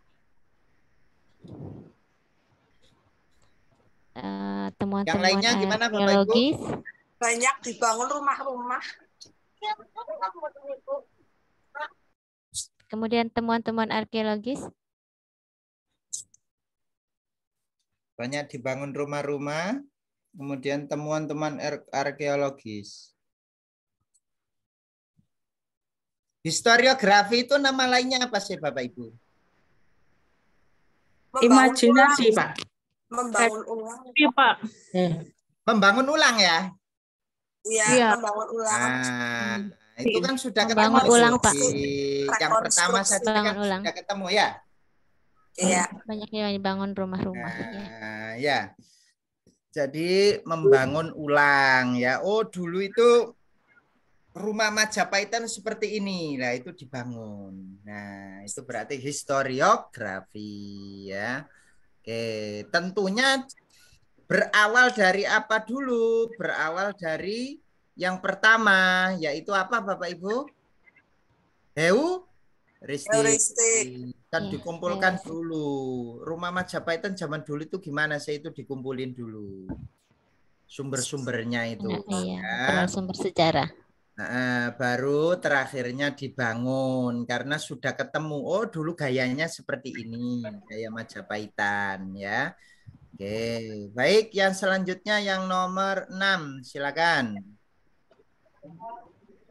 Temuan-temuan arkeologis. Banyak dibangun rumah-rumah. Kemudian temuan-temuan arkeologis. Banyak dibangun rumah-rumah. Kemudian temuan-temuan arkeologis. Historiografi itu nama lainnya apa sih Bapak Ibu? Imajinasi Pak. Membangun ulang. Iya Pak. Membangun ulang ya? Iya, membangun ulang. Nah, itu kan sudah membangun ketemu ulang, Pak. Yang pertama saja kan ulang. sudah ketemu ya? Iya. Banyak yang dibangun rumah-rumah. Nah, ya. Jadi membangun ulang ya. Oh, dulu itu rumah Majapahit seperti ini. Nah, itu dibangun. Nah, itu berarti historiografi ya. Oke, tentunya berawal dari apa dulu? Berawal dari yang pertama, yaitu apa Bapak Ibu? Heuristik. Kan dikumpulkan dulu. Rumah Majapahit zaman dulu itu gimana sih itu dikumpulin dulu. Sumber-sumbernya itu. Iya, sumber sejarah. Nah, baru terakhirnya dibangun karena sudah ketemu. Oh, dulu gayanya seperti ini, gaya Majapahitan ya. Oke, baik yang selanjutnya yang nomor 6, silakan.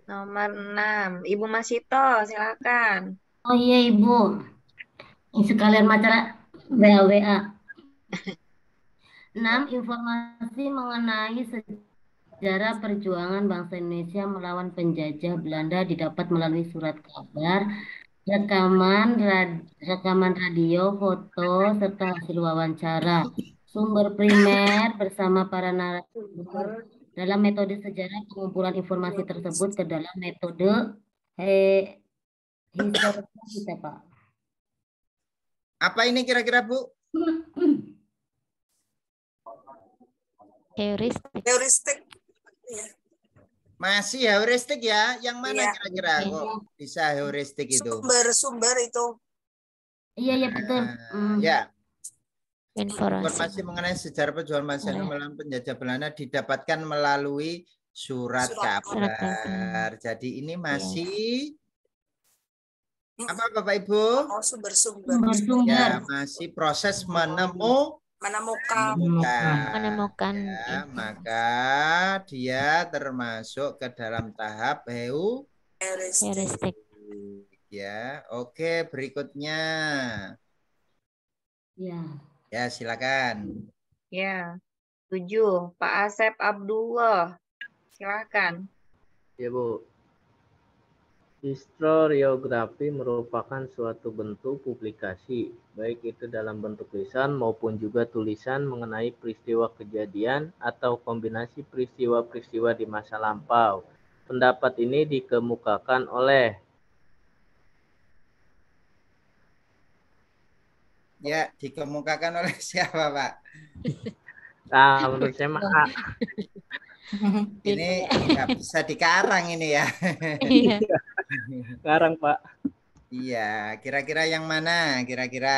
Nomor 6, Ibu Masito, silakan. Oh iya Ibu, ini sekalian WA. 6. Informasi mengenai sejarah perjuangan bangsa Indonesia melawan penjajah Belanda didapat melalui surat kabar, rekaman radio, foto, serta hasil wawancara. Sumber primer bersama para narasumber dalam metode sejarah pengumpulan informasi tersebut ke dalam metode historical kita, Pak. Apa ini kira-kira, Bu? Heuristik. Iya. Masih heuristik ya? Yang mana Iya. kira-kira kok bisa heuristik itu? Sumber-sumber itu. Iya, betul. Ya. Informasi Informasi mengenai sejarah perjuangan bangsa Indonesia melawan penjajah Belanda didapatkan melalui surat kabar. Jadi ini masih apa Bapak Ibu? Oh, sumber-sumber. Ya, masih proses menemukan. Ya, maka dia termasuk ke dalam tahap heuristik. Ya, oke, berikutnya. Ya, silakan. Ya, 7. Pak Asep Abdullah. Silakan. Ya, Bu. Historiografi merupakan suatu bentuk publikasi, baik itu dalam bentuk lisan maupun juga tulisan mengenai peristiwa kejadian atau kombinasi peristiwa-peristiwa di masa lampau. Pendapat ini dikemukakan oleh Ya, dikemukakan oleh siapa, Pak? Menurut saya mah A. Ini nggak bisa dikarang ini ya. Karang, Pak. Iya, kira-kira yang mana? Kira-kira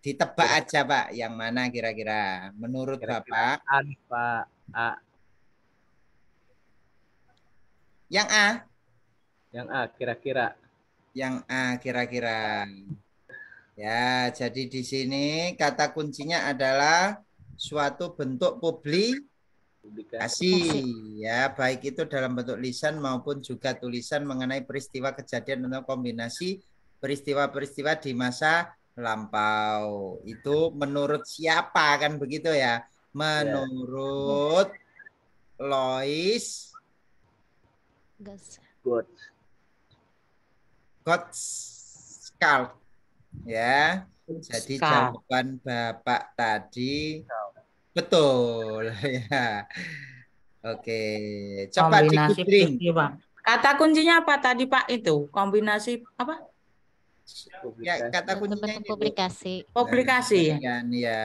ditebak aja, Pak. Yang mana kira-kira? Menurut Bapak? A, Pak. A. Yang A? Yang A, kira-kira. Yang A, kira-kira. Ya, jadi di sini kata kuncinya adalah suatu bentuk publikasi, ya, baik itu dalam bentuk lisan maupun juga tulisan mengenai peristiwa kejadian atau kombinasi peristiwa-peristiwa di masa lampau. Itu menurut siapa kan begitu ya? Menurut Lois Gottschalk. Ya, jadi jawaban Bapak tadi betul ya. Oke, coba di-googling. Kata kuncinya apa tadi Pak itu? Kombinasi apa? Ya, kata kuncinya ini publikasi. Publikasi ya. Kan ya,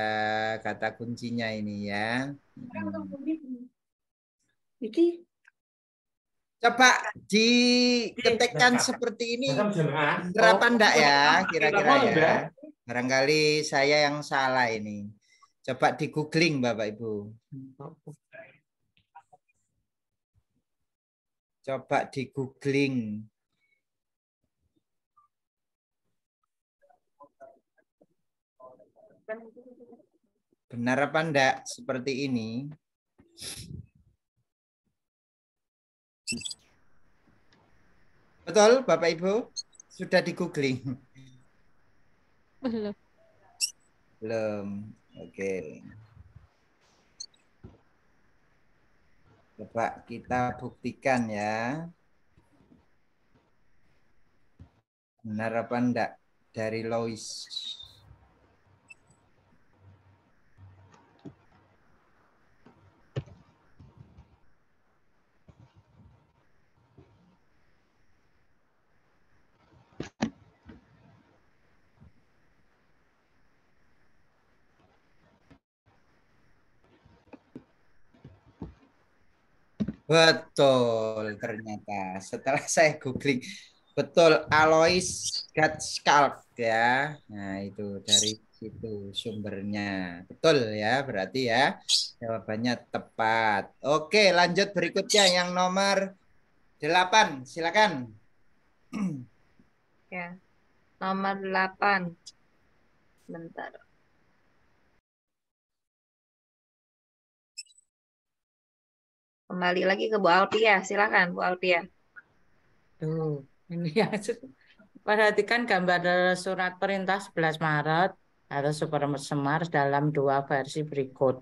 kata kuncinya ini ya. Coba diketikkan seperti ini. Berapa enggak ya kira-kira ya? Barangkali saya yang salah ini. Coba di googling Bapak Ibu. Coba di googling. Benar apa enggak seperti ini? Betul Bapak Ibu? Sudah di googling? Belum. Belum. Oke. Coba kita buktikan ya. Benar apa enggak dari Lois? Betul ternyata setelah saya googling betul Alois Gottschalk ya. Nah itu dari situ sumbernya betul ya berarti ya jawabannya tepat. Oke lanjut berikutnya yang nomor 8 silakan. Ya nomor 8 bentar. Kembali lagi ke Bu Alpia, silakan Bu Alpia. Tuh, ini ya. Perhatikan gambar surat perintah 11 Maret atau super semar dalam 2 versi berikut.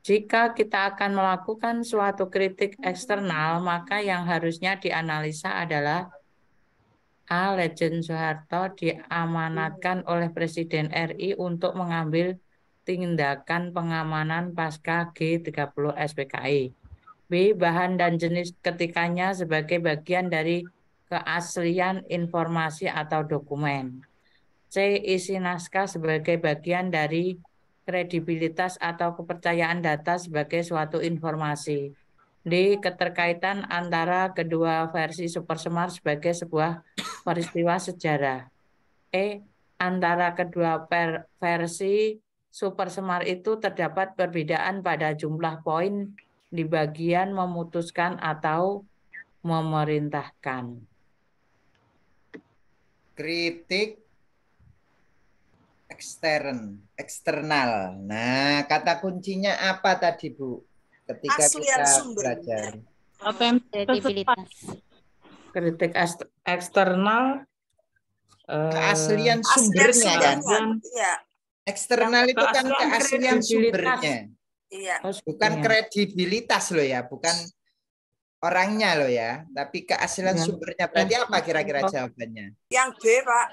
Jika kita akan melakukan suatu kritik eksternal, maka yang harusnya dianalisa adalah A. Legend Soeharto diamanatkan oleh Presiden RI untuk mengambil tindakan pengamanan pasca G30 SPKI. B. Bahan dan jenis ketikannya sebagai bagian dari keaslian informasi atau dokumen. C. Isi naskah sebagai bagian dari kredibilitas atau kepercayaan data sebagai suatu informasi. D. Keterkaitan antara kedua versi Super Semar sebagai sebuah peristiwa sejarah. E. Antara kedua versi Super Semar itu terdapat perbedaan pada jumlah poin di bagian memutuskan atau memerintahkan. Kritik eksternal. Nah, kata kuncinya apa tadi, Bu? Ketika Aslian kita sumbernya. belajar. Kredibilitas. Kritik eksternal. Keaslian sumbernya kan? Iya. Eksternal itu kan keaslian sumbernya. Iya. Bukan kredibilitas loh ya, bukan orangnya loh ya, tapi keaslian sumbernya. Berarti apa kira-kira jawabannya? Yang B, Pak.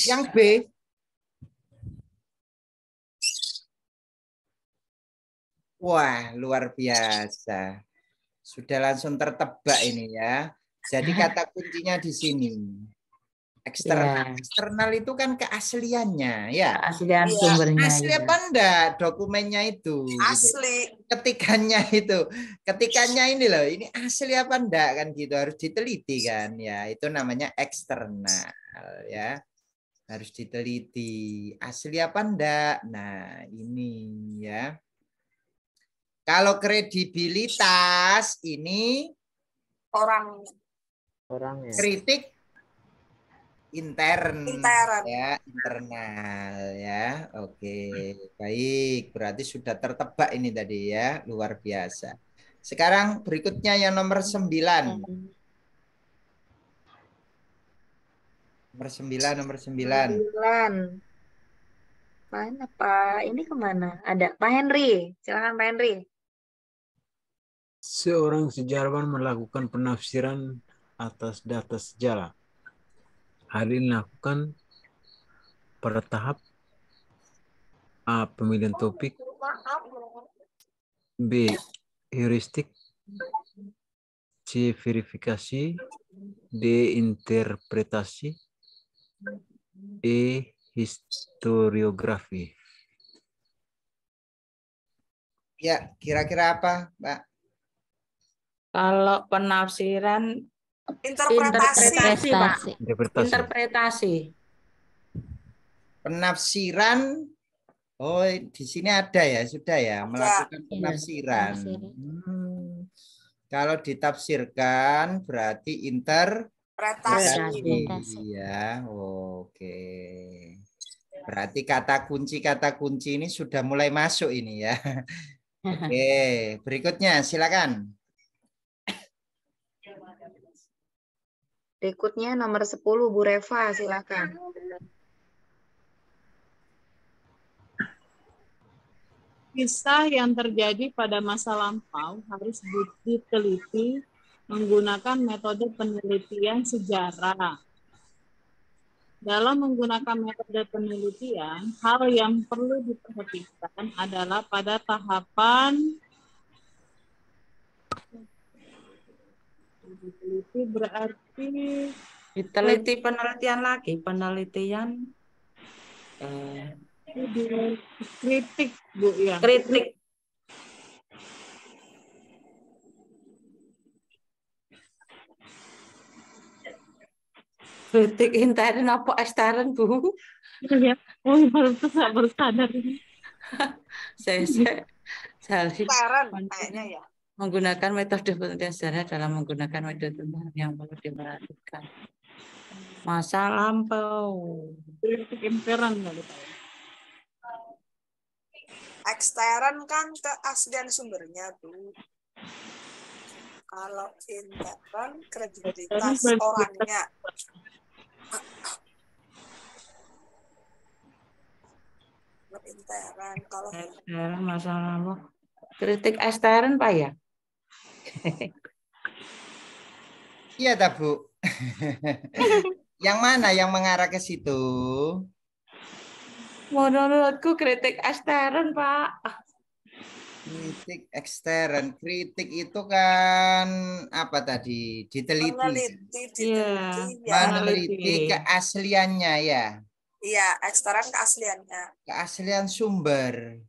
Yang B. Wah, luar biasa. Sudah langsung tertebak ini ya. Jadi kata kuncinya di sini. Eksternal. Eksternal itu kan keasliannya, ya. Keaslian sumbernya. Asli apa enggak dokumennya itu? Asli. Gitu. Ketikannya itu. Ketikannya ini loh, ini asli apa enggak kan gitu, harus diteliti kan ya. Itu namanya eksternal ya. Harus diteliti. Asli apa enggak? Nah, ini ya. Kalau kredibilitas ini orangnya. Kritik intern ya, internal ya. Oke, baik. Berarti sudah tertebak ini tadi ya, luar biasa. Sekarang berikutnya yang nomor 9. Nomor 9. Mana Pak? Ini kemana? Ada Pak Henry. Silakan Pak Henry. Seorang sejarawan melakukan penafsiran atas data sejarah. Hal ini dilakukan pada tahap A. Pemilihan topik, B. Heuristik, C. Verifikasi, D. Interpretasi, E. Historiografi. Ya, kira-kira apa, Mbak? Kalau penafsiran interpretasi, Pak. Interpretasi. Penafsiran. Oh, di sini ada ya, sudah ya, melakukan penafsiran. Kalau ditafsirkan berarti interpretasi. Ya, oke. Berarti kata kunci ini sudah mulai masuk ini ya. Oke, berikutnya silakan. Berikutnya nomor 10 Bu Reva, silakan. Kisah yang terjadi pada masa lampau harus diteliti menggunakan metode penelitian sejarah. Dalam menggunakan metode penelitian, hal yang perlu diperhatikan adalah pada tahapan diteliti berarti diteliti penelitian lagi, kritik, Bu ya. Kritik. Kritik intern apa ekstern, Bu? Iya, baru sadar ini. Saya kayaknya ya. Menggunakan metode penelitian sejarah dalam menggunakan metode yang perlu diperhatikan. Masa lampau. Kritik intern kali Pak. Ekstern kan keaslian sumbernya tuh. Kalau intern kredibilitas orangnya. Intern kalau Dalam masalah apa? Kritik ekstern Pak ya? Iya tak Bu? Yang mana yang mengarah ke situ? Menurutku kritik ekstern Pak. Kritik ekstern. Kritik itu kan apa tadi? Diteliti. meneliti, Iya, Meneliti keasliannya ya. Iya, ekstern keasliannya. Keaslian sumber.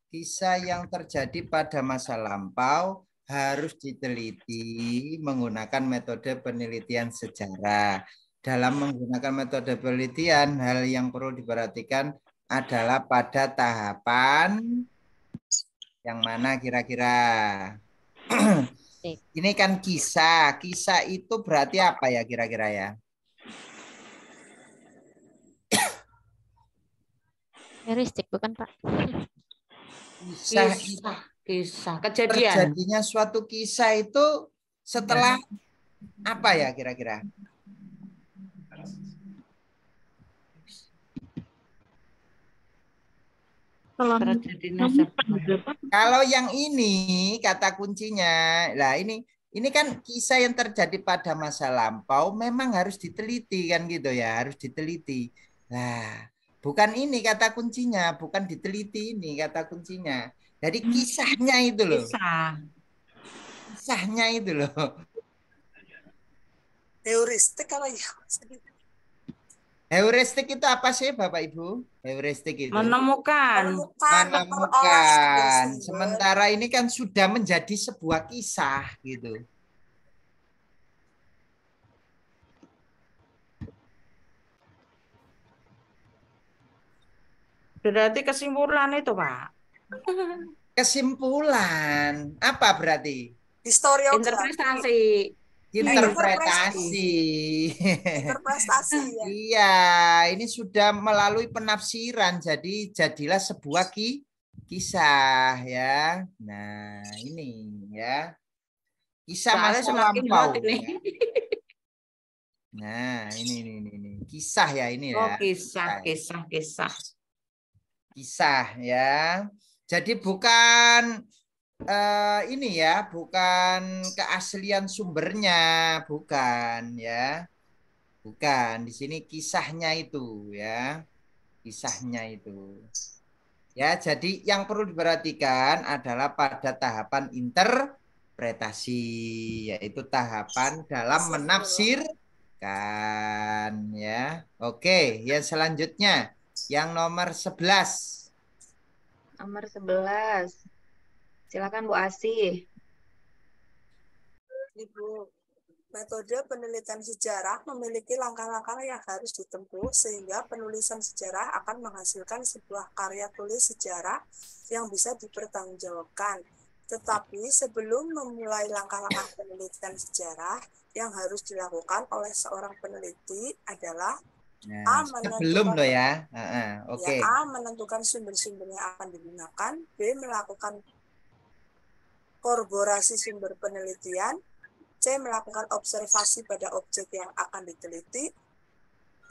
Kisah yang terjadi pada masa lampau harus diteliti menggunakan metode penelitian sejarah. Dalam menggunakan metode penelitian, hal yang perlu diperhatikan adalah pada tahapan yang mana kira-kira. Ini kan kisah. Kisah itu berarti apa ya kira-kira ya? Heuristik bukan Pak? Kisah kejadian. Terjadinya suatu kisah itu setelah apa ya kira-kira? Kalau yang ini kata kuncinya, lah ini kan kisah yang terjadi pada masa lampau memang harus diteliti kan gitu ya, harus diteliti. Nah, bukan ini kata kuncinya, bukan diteliti ini kata kuncinya. Jadi kisahnya itu loh. Kisahnya itu loh. Heuristik kalau ya. Heuristik itu apa sih Bapak Ibu? Heuristik itu menemukan. Sementara ini kan sudah menjadi sebuah kisah gitu. Berarti kesimpulan itu Pak. Kesimpulan apa berarti? Interpretasi. Interpretasi. Interpretasi ya. Iya, ini sudah melalui penafsiran, jadi jadilah sebuah kisah ya. Nah, ini ya. Kisah masa lampau. Ya. Nah, ini kisah ya ini ya. Kisah. Kisah ya. Jadi bukan ini ya, bukan keaslian sumbernya, bukan ya. Bukan, di sini kisahnya itu ya. Kisahnya itu. Ya, jadi yang perlu diperhatikan adalah pada tahapan interpretasi, yaitu tahapan dalam menafsirkan ya. Oke, yang selanjutnya yang nomor 11. Nomor 11. Silakan Bu Asih. Ibu, metode penelitian sejarah memiliki langkah-langkah yang harus ditempuh sehingga penulisan sejarah akan menghasilkan sebuah karya tulis sejarah yang bisa dipertanggungjawabkan. Tetapi sebelum memulai langkah-langkah penelitian sejarah, yang harus dilakukan oleh seorang peneliti adalah A. Menentukan sumber-sumber yang akan digunakan, B. Melakukan korborasi sumber penelitian, C. Melakukan observasi pada objek yang akan diteliti,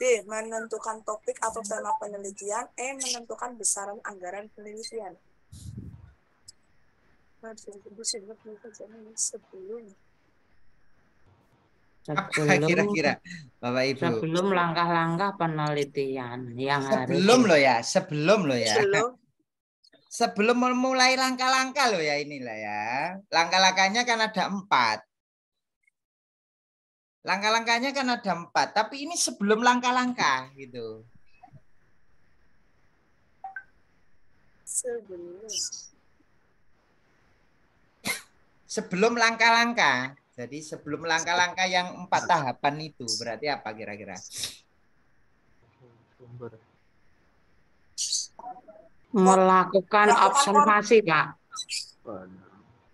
D. Menentukan topik atau tema penelitian, E. Menentukan besaran anggaran penelitian. Apa kira-kira Bapak Ibu? Sebelum langkah-langkah penelitian yang sebelum loh ya. Sebelum memulai langkah-langkah loh ya inilah ya. Langkah-langkahnya kan ada 4. Langkah-langkahnya kan ada 4, tapi ini sebelum langkah-langkah gitu. Sebelum langkah-langkah. Jadi sebelum langkah-langkah yang 4 tahapan itu berarti apa kira-kira? Melakukan observasi, Pak.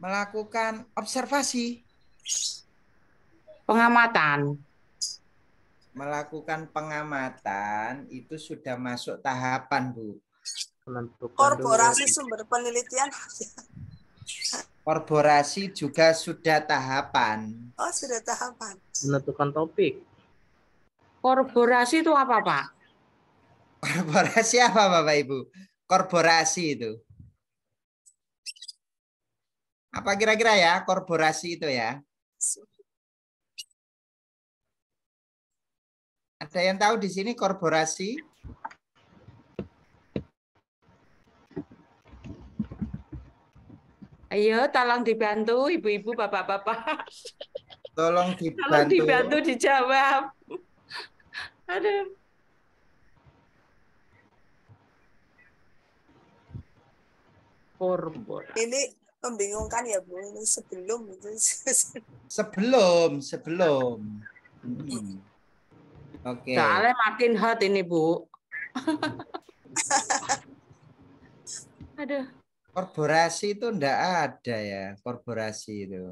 Melakukan observasi. Pengamatan. Melakukan pengamatan itu sudah masuk tahapan, Bu. Menentukan Korporasi dulu. sumber penelitian. Korporasi juga sudah tahapan. Oh, sudah tahapan. Menentukan topik. Korporasi itu apa, Pak? Korporasi apa Bapak Ibu? Korporasi itu. Apa kira-kira ya korporasi itu ya? Ada yang tahu di sini korporasi? Ayo, tolong dibantu ibu-ibu, bapak-bapak. Tolong Tolong dibantu. dibantu dijawab. Aduh. Korporasi. Ini membingungkan ya Bu, ini sebelum itu. Sebelum. Oke. Soalnya makin hot ini, Bu. Aduh. Korporasi itu enggak ada ya, korporasi itu.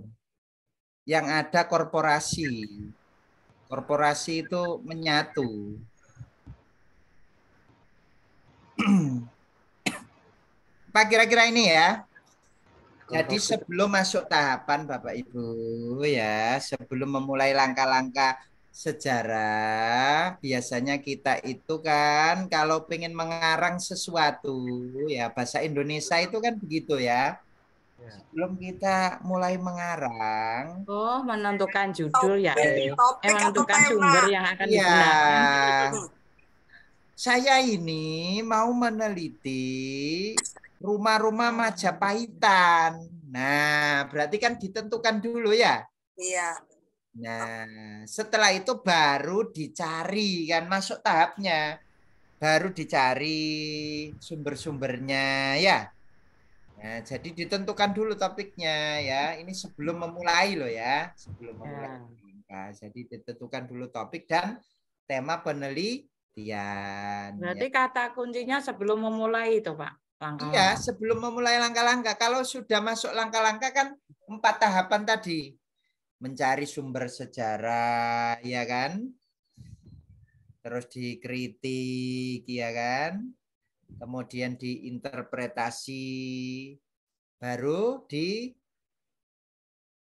Yang ada korporasi. Korporasi itu menyatu. Pak kira-kira ini ya. Jadi sebelum masuk tahapan Bapak Ibu ya, sebelum memulai langkah-langkah sejarah, biasanya kita itu kan kalau pengen mengarang sesuatu ya bahasa Indonesia itu kan begitu ya. Sebelum kita mulai mengarang, Oh, menentukan judul ya. Topik atau Menentukan tema. sumber yang akan iya. digunakan. Saya ini mau meneliti rumah-rumah Majapahitan. Nah, berarti kan ditentukan dulu ya. Iya. Nah, setelah itu baru dicari kan masuk tahapnya. Baru dicari sumber-sumbernya ya. Nah, jadi ditentukan dulu topiknya ya. Ini sebelum memulai loh ya. Sebelum memulai. Nah, jadi ditentukan dulu topik dan tema penelitian. Berarti Ya. kata kuncinya sebelum memulai itu, Pak. Iya, sebelum memulai langkah-langkah. Kalau sudah masuk langkah-langkah kan 4 tahapan tadi. Mencari sumber sejarah, ya kan? Terus dikritik, ya kan? Kemudian diinterpretasi. Baru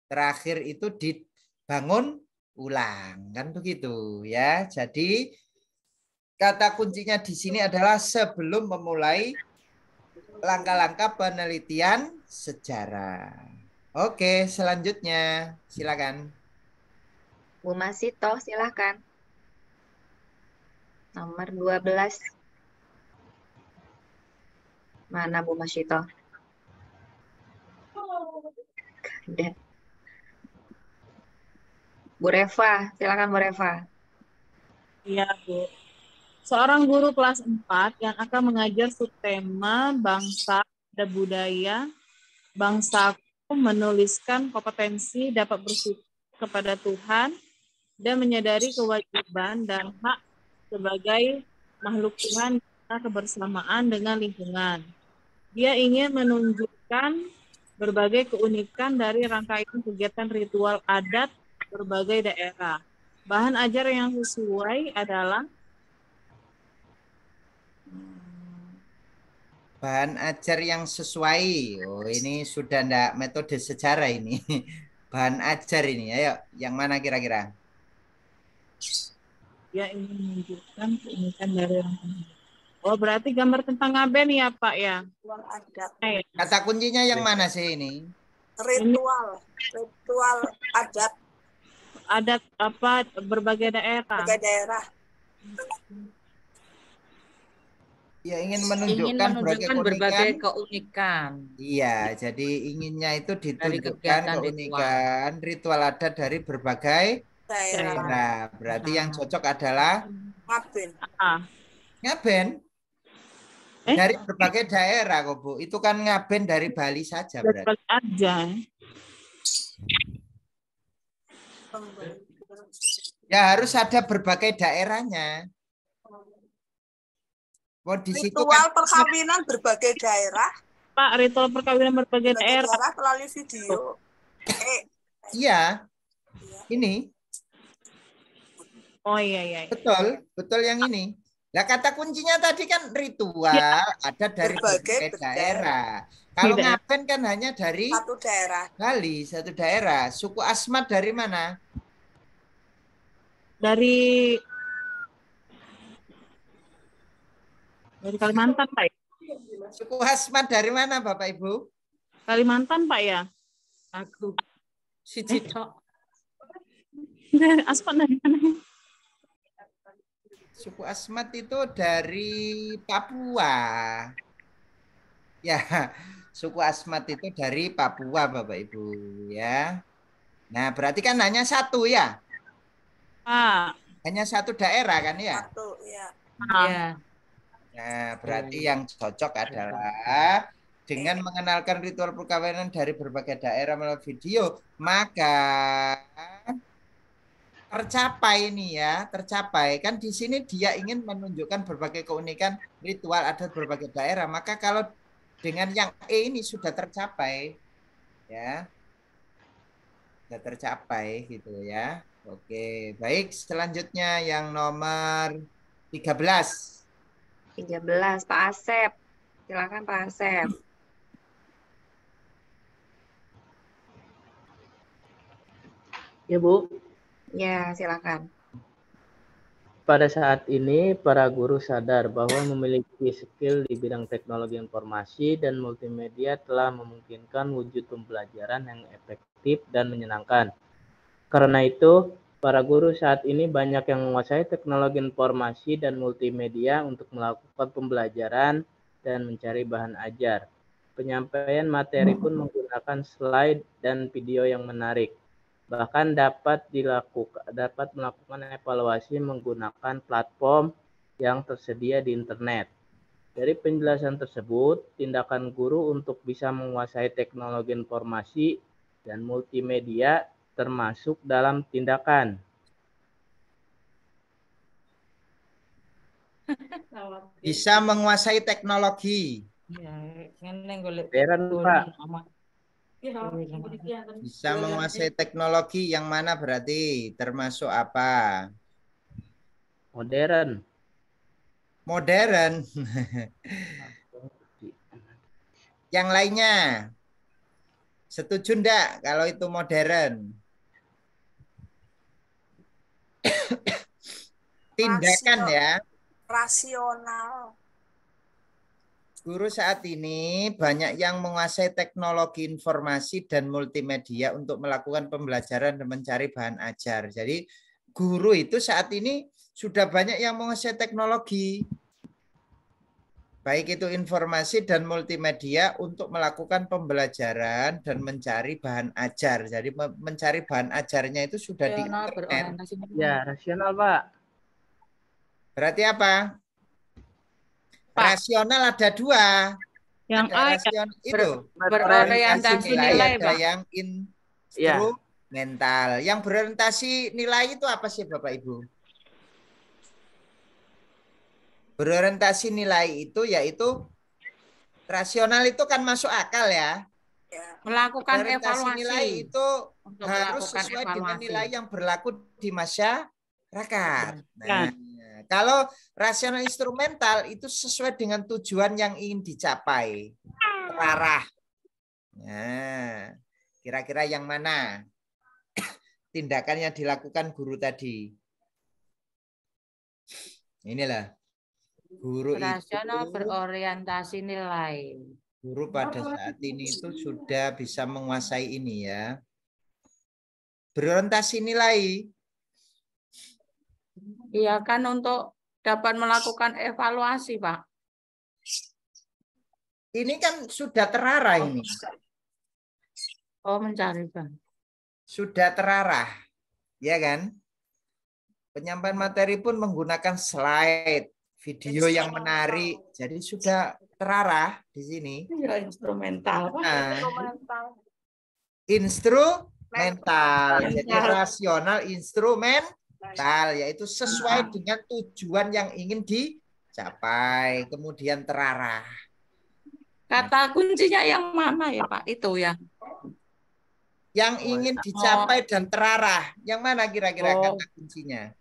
terakhir itu dibangun ulang. Kan begitu ya. Jadi kata kuncinya di sini adalah sebelum memulai langkah-langkah penelitian sejarah. Oke, selanjutnya silakan. Bu Masito, silakan. Nomor 12. Mana Bu Masito? Ada. Bu Reva, silakan Bu Reva. Iya, Bu. Seorang guru kelas 4 yang akan mengajar subtema bangsa dan budaya bangsaku menuliskan kompetensi dapat bersyukur kepada Tuhan dan menyadari kewajiban dan hak sebagai makhluk Tuhan kebersamaan dengan lingkungan. Dia ingin menunjukkan berbagai keunikan dari rangkaian kegiatan ritual adat berbagai daerah. Bahan ajar yang sesuai adalah bahan ajar yang sesuai. Oh, ini sudah enggak metode sejarah ini. Bahan ajar ini. Ayo, yang mana kira-kira? dia ingin menunjukkan keunikan dari rangkaian. Oh, berarti gambar tentang ngaben ya, Pak ya? Ritual adat. Kata kuncinya yang mana sih ini? Ritual adat. Adat apa berbagai daerah. Berbagai daerah. Ya ingin menunjukkan berbagai keunikan. Iya, jadi inginnya itu ditunjukkan kegiatan keunikan ritual adat dari berbagai daerah. daerah. Berarti yang cocok adalah Ngaben. Ngaben. Dari berbagai daerah kok, Bu. Itu kan Ngaben dari Bali saja berarti. Aja. Ya harus ada berbagai daerahnya. Oh, di situ Ritual kan perkawinan berbagai daerah. Pak, ritual perkawinan berbagai daerah melalui video. Iya. Ini. Oh iya. Betul yang ini. Nah, kata kuncinya tadi kan ritual ada dari berbagai daerah. Kalau Ngaben kan hanya dari satu daerah. Bali, satu daerah. Suku Asmat dari mana? Dari Kalimantan, Pak. Suku Asmat dari mana, Bapak Ibu? Kalimantan, Pak ya? Aku si Cito. Asmat dari mana? Suku Asmat itu dari Papua. Ya, suku Asmat itu dari Papua, Bapak Ibu, ya. Nah, berarti kan hanya satu ya? Hanya satu daerah kan ya? Satu, ya. Iya. Nah, berarti yang cocok adalah dengan mengenalkan ritual perkawinan dari berbagai daerah melalui video, maka tercapai ini ya, tercapai. Kan di sini dia ingin menunjukkan berbagai keunikan ritual adat berbagai daerah. Maka kalau dengan yang E ini sudah tercapai, ya, sudah tercapai gitu ya. Oke, baik. Selanjutnya yang nomor 13. 13, Pak Asep. Silakan Pak Asep. Ya, Bu. Ya, silakan. Pada saat ini, para guru sadar bahwa memiliki skill di bidang teknologi informasi dan multimedia telah memungkinkan wujud pembelajaran yang efektif dan menyenangkan. Karena itu, para guru saat ini banyak yang menguasai teknologi informasi dan multimedia untuk melakukan pembelajaran dan mencari bahan ajar. Penyampaian materi pun menggunakan slide dan video yang menarik. Bahkan dapat melakukan evaluasi menggunakan platform yang tersedia di internet. Dari penjelasan tersebut, tindakan guru untuk bisa menguasai teknologi informasi dan multimedia termasuk dalam tindakan. Bisa menguasai teknologi. Modern, Pak. Bisa menguasai teknologi yang mana berarti? Termasuk apa? Modern. Modern. Yang lainnya? Setuju enggak kalau itu modern? Tindakan ya. Rasional. Guru saat ini banyak yang menguasai teknologi informasi dan multimedia untuk melakukan pembelajaran dan mencari bahan ajar. Jadi guru itu saat ini sudah banyak yang menguasai teknologi. Baik itu informasi dan multimedia untuk melakukan pembelajaran dan mencari bahan ajar. Jadi mencari bahan ajarnya itu sudah di internet. Ya, rasional, Pak. Berarti apa? Rasional ada dua. Yang ada rasional itu berorientasi nilai, ada Pak. yang instrumental. Yang berorientasi nilai itu apa sih Bapak Ibu? Berorientasi nilai itu yaitu rasional itu kan masuk akal ya. Melakukan Berorientasi evaluasi. nilai itu Untuk harus melakukan sesuai dengan evaluasi. nilai yang berlaku di masyarakat. Nah, kalau rasional instrumental itu sesuai dengan tujuan yang ingin dicapai. Terarah. Nah, kira-kira yang mana tindakan yang dilakukan guru tadi? Inilah. Guru rasional itu berorientasi nilai. Guru pada saat ini itu sudah bisa menguasai ini ya. Berorientasi nilai. Iya kan untuk dapat melakukan evaluasi, Pak. Ini kan sudah terarah ini. Oh, mencari, Bang. Sudah terarah. Ya kan? Penyampaian materi pun menggunakan slide, video yang menarik. Jadi sudah terarah di sini. Ya, instrumental, Pak. Instrumental. Jadi rasional instrumental, yaitu sesuai dengan tujuan yang ingin dicapai. Kemudian terarah. Kata kuncinya yang mana ya, Pak? Itu ya. Yang ingin dicapai dan terarah. Yang mana kira-kira kata kuncinya?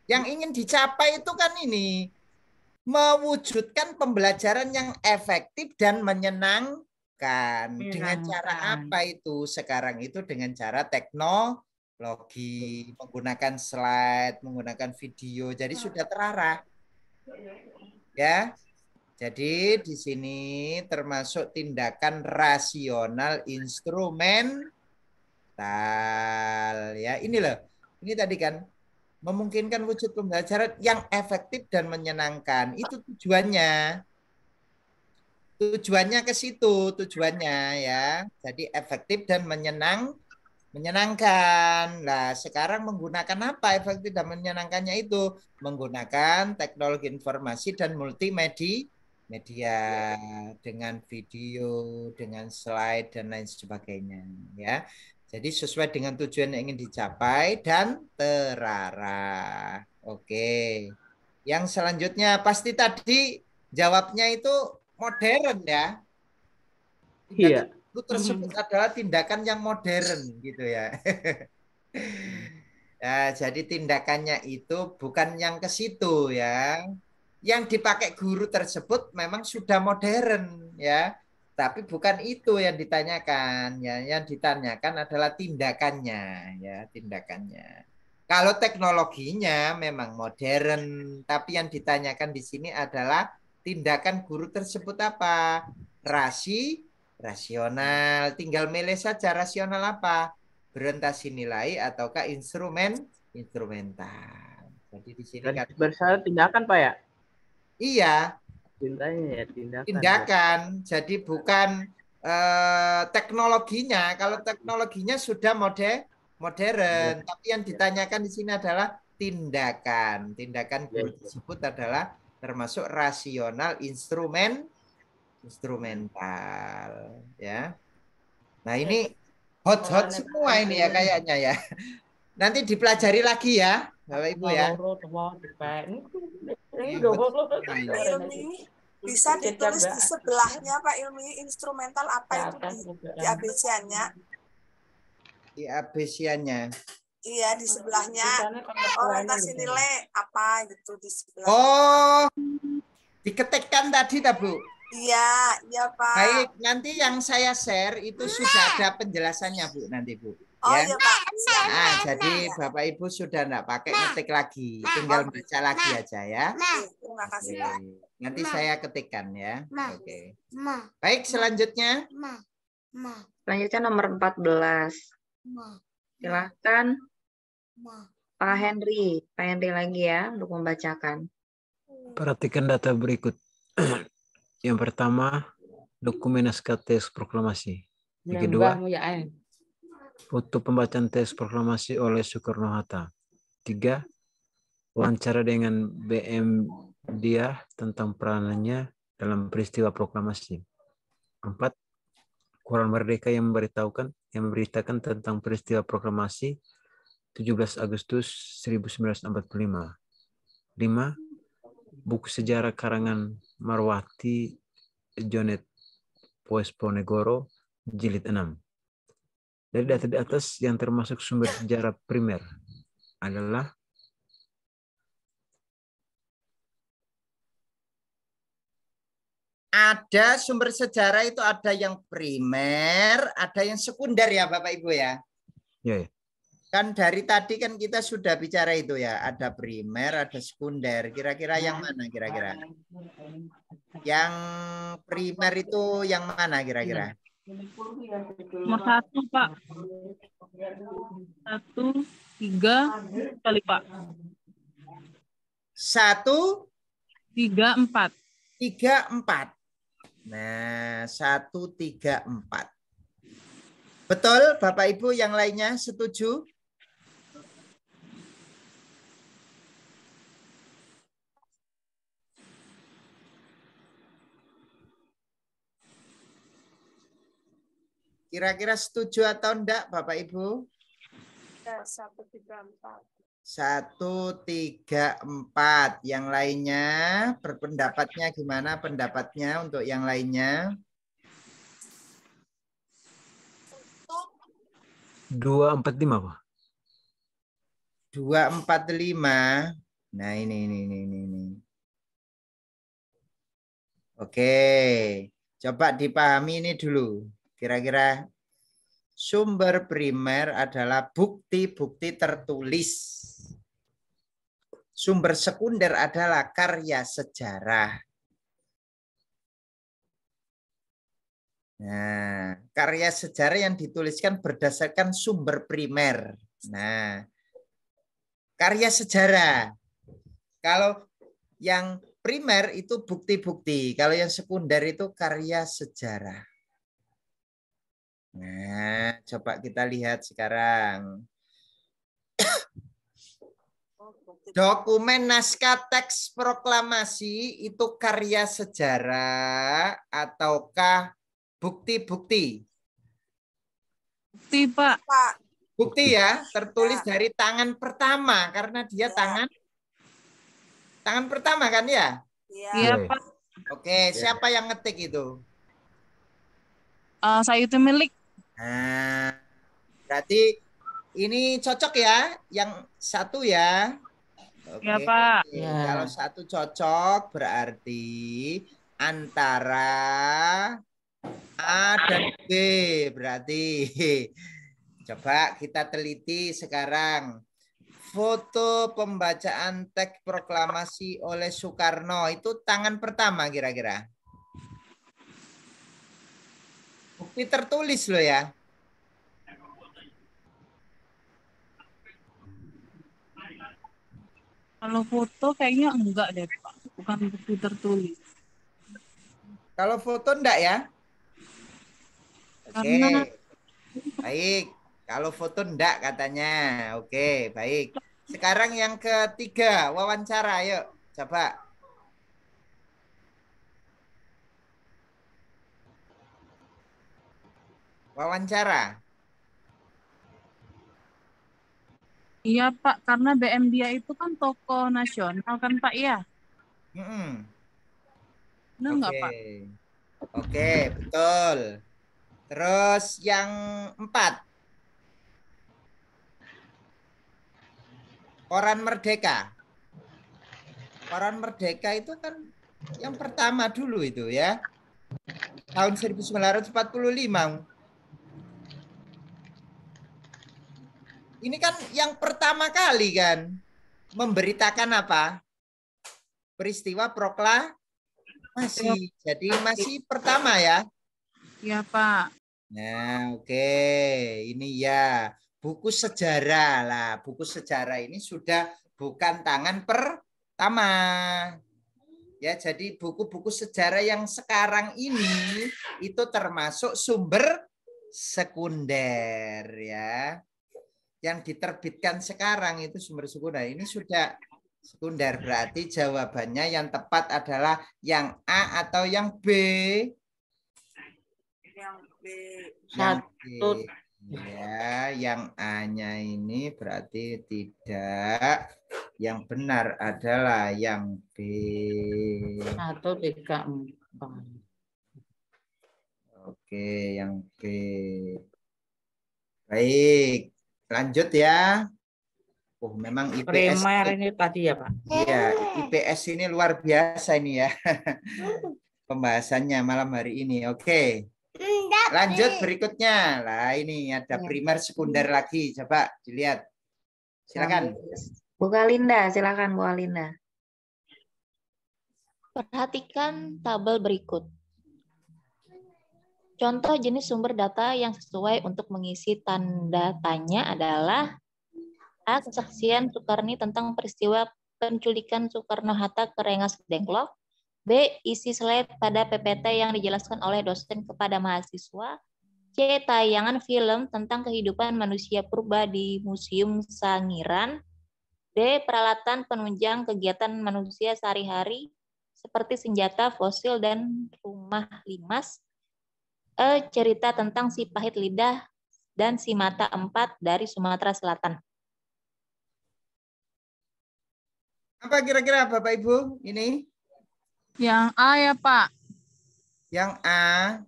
Yang ingin dicapai itu kan ini, mewujudkan pembelajaran yang efektif dan menyenangkan. Dengan cara apa itu? Sekarang itu dengan cara teknologi, menggunakan slide, menggunakan video. Jadi sudah terarah. Ya. Jadi di sini termasuk tindakan rasional instrumental. Ya, ini loh. Ini tadi kan memungkinkan wujud pembelajaran yang efektif dan menyenangkan. Itu tujuannya. Tujuannya ke situ, tujuannya ya. Jadi efektif dan menyenangkan. Nah, sekarang menggunakan apa efektif dan menyenangkannya itu? Menggunakan teknologi informasi dan multimedia dengan video, dengan slide dan lain sebagainya ya. Jadi sesuai dengan tujuan yang ingin dicapai dan terarah. Oke. Yang selanjutnya pasti tadi jawabnya itu modern ya. Iya. Itu tersebut adalah tindakan yang modern gitu ya. Ya, jadi tindakannya itu bukan yang ke situ ya. Yang dipakai guru tersebut memang sudah modern ya. Tapi bukan itu yang ditanyakan ya. Yang ditanyakan adalah tindakannya ya, tindakannya. Kalau teknologinya memang modern, tapi yang ditanyakan di sini adalah tindakan guru tersebut apa? Rasional. Tinggal milih saja rasional apa? Berorientasi nilai ataukah instrumental. Jadi di sini kan Bersyarat tindakan, Pak ya? Iya. Tintanya ya tindakan. Tindakan. Jadi bukan teknologinya. Kalau teknologinya sudah modern, tapi yang ditanyakan di sini adalah tindakan. Tindakan guru tersebut adalah termasuk rasional instrumental ya. Nah, ini hot semua ini ya kayaknya ya. Nanti dipelajari lagi ya, Bapak Ibu ya. Ilmi bisa ditulis di sebelahnya Pak Ilmi, instrumental apa itu di ABC-nya? Di ABC-nya. Iya, di sebelahnya orientasi nilai apa gitu di sebelah. Oh, diketikkan tadi tak Bu? Iya, iya Pak. Baik, nanti yang saya share itu sudah ada penjelasannya Bu nanti Bu. Oh ya. iya Pak. Nah, jadi Bapak Ibu sudah enggak pakai ngetik lagi, tinggal baca lagi aja ya. Terima kasih Pak. Nanti saya ketikkan ya. Oke. Baik, selanjutnya. Selanjutnya nomor 14. Silahkan Pak Henry. Pak Henry lagi ya untuk membacakan. Perhatikan data berikut. Yang pertama, dokumen naskah teks proklamasi. Yang kedua, foto pembacaan teks proklamasi oleh Soekarno-Hatta. 3. Wawancara dengan BM Dia tentang peranannya dalam peristiwa proklamasi. 4. Koran Merdeka yang memberitakan tentang peristiwa proklamasi 17 Agustus 1945. 5. Buku sejarah karangan Marwati Jonet Poesponegoro jilid 6. Dari data di atas yang termasuk sumber sejarah primer adalah ada sumber sejarah itu ada yang primer, ada yang sekunder ya Bapak Ibu ya. Ya. Kan dari tadi kan kita sudah bicara itu ya, ada primer, ada sekunder. Kira-kira yang mana kira-kira? Yang primer itu yang mana kira-kira? Nomor 1 Pak. 1, 3 kali Pak. 1, 3, 4. 3, 4. Nah, 1, 3, 4. Betul Bapak Ibu yang lainnya setuju? Kira-kira setuju atau enggak Bapak Ibu? 1, 3, 4. 1, 3, 4. Yang lainnya berpendapatnya gimana pendapatnya untuk yang lainnya? 2, 4, 5 Pak. 2, 4, 5. Nah, ini. Oke, coba dipahami ini dulu. Kira-kira sumber primer adalah bukti-bukti tertulis. Sumber sekunder adalah karya sejarah. Nah, karya sejarah yang dituliskan berdasarkan sumber primer. Nah, karya sejarah. Kalau yang primer itu bukti-bukti. Kalau yang sekunder itu karya sejarah. Nah, coba kita lihat sekarang. Dokumen naskah teks proklamasi itu karya sejarah ataukah bukti-bukti? Bukti, Pak. Bukti ya, tertulis dari tangan pertama karena dia tangan pertama kan ya? Iya, Pak. Oke, siapa yang ngetik itu? Saya itu milik. Nah, berarti ini cocok ya, yang satu ya. Oke, Ya, Pak. kalau satu cocok berarti antara A dan B berarti. Coba kita teliti sekarang. Foto pembacaan teks proklamasi oleh Soekarno itu tangan pertama kira-kira. Bukti tertulis loh ya. Kalau foto kayaknya enggak deh, Pak. Bukan bukti tertulis. Kalau foto enggak ya? Oke. Karena Baik. Kalau foto enggak katanya. Oke, baik. Sekarang yang ketiga, wawancara. Yuk, coba. Wawancara. iya, Pak, karena BM dia itu kan tokoh nasional kan, Pak, ya? Benar nggak, Pak? Oke, betul. Terus yang 4. Koran Merdeka. Koran Merdeka itu kan yang pertama dulu itu ya. Tahun 1945. Ini kan yang pertama kali kan memberitakan apa? Peristiwa proklamasi. Jadi masih pertama ya. Iya, Pak. Nah, oke. Ini ya buku sejarah lah. Buku sejarah ini sudah bukan tangan pertama. Ya, jadi buku-buku sejarah yang sekarang ini itu termasuk sumber sekunder ya. Yang diterbitkan sekarang itu sumber sekunder. Ini sudah sekunder, berarti jawabannya yang tepat adalah yang A atau yang B? Yang B. Yang B. Ya, yang A-nya ini berarti tidak. Yang benar adalah yang B. 1, 3, 4. Oke, yang B. Baik, lanjut ya. Oh, memang IPS Primer ini tadi ya, Pak? Iya, IPS ini luar biasa ini ya. Pembahasannya malam hari ini. Oke. Lanjut berikutnya. Lah ini ada primer sekunder lagi. Coba dilihat. Silakan. Bu Kalinda, silakan Bu Alinda. Perhatikan tabel berikut. Contoh jenis sumber data yang sesuai untuk mengisi tanda tanya adalah A. Kesaksian Soekarni tentang peristiwa penculikan Soekarno-Hatta ke Rengas Dengklok. B. Isi slide pada PPT yang dijelaskan oleh dosen kepada mahasiswa. C. Tayangan film tentang kehidupan manusia purba di Museum Sangiran. D. Peralatan penunjang kegiatan manusia sehari-hari seperti senjata, fosil, dan rumah limas. E. Cerita tentang si pahit lidah dan si mata empat dari Sumatera Selatan. Apa kira-kira Bapak Ibu ini? Yang A ya, Pak. Yang A.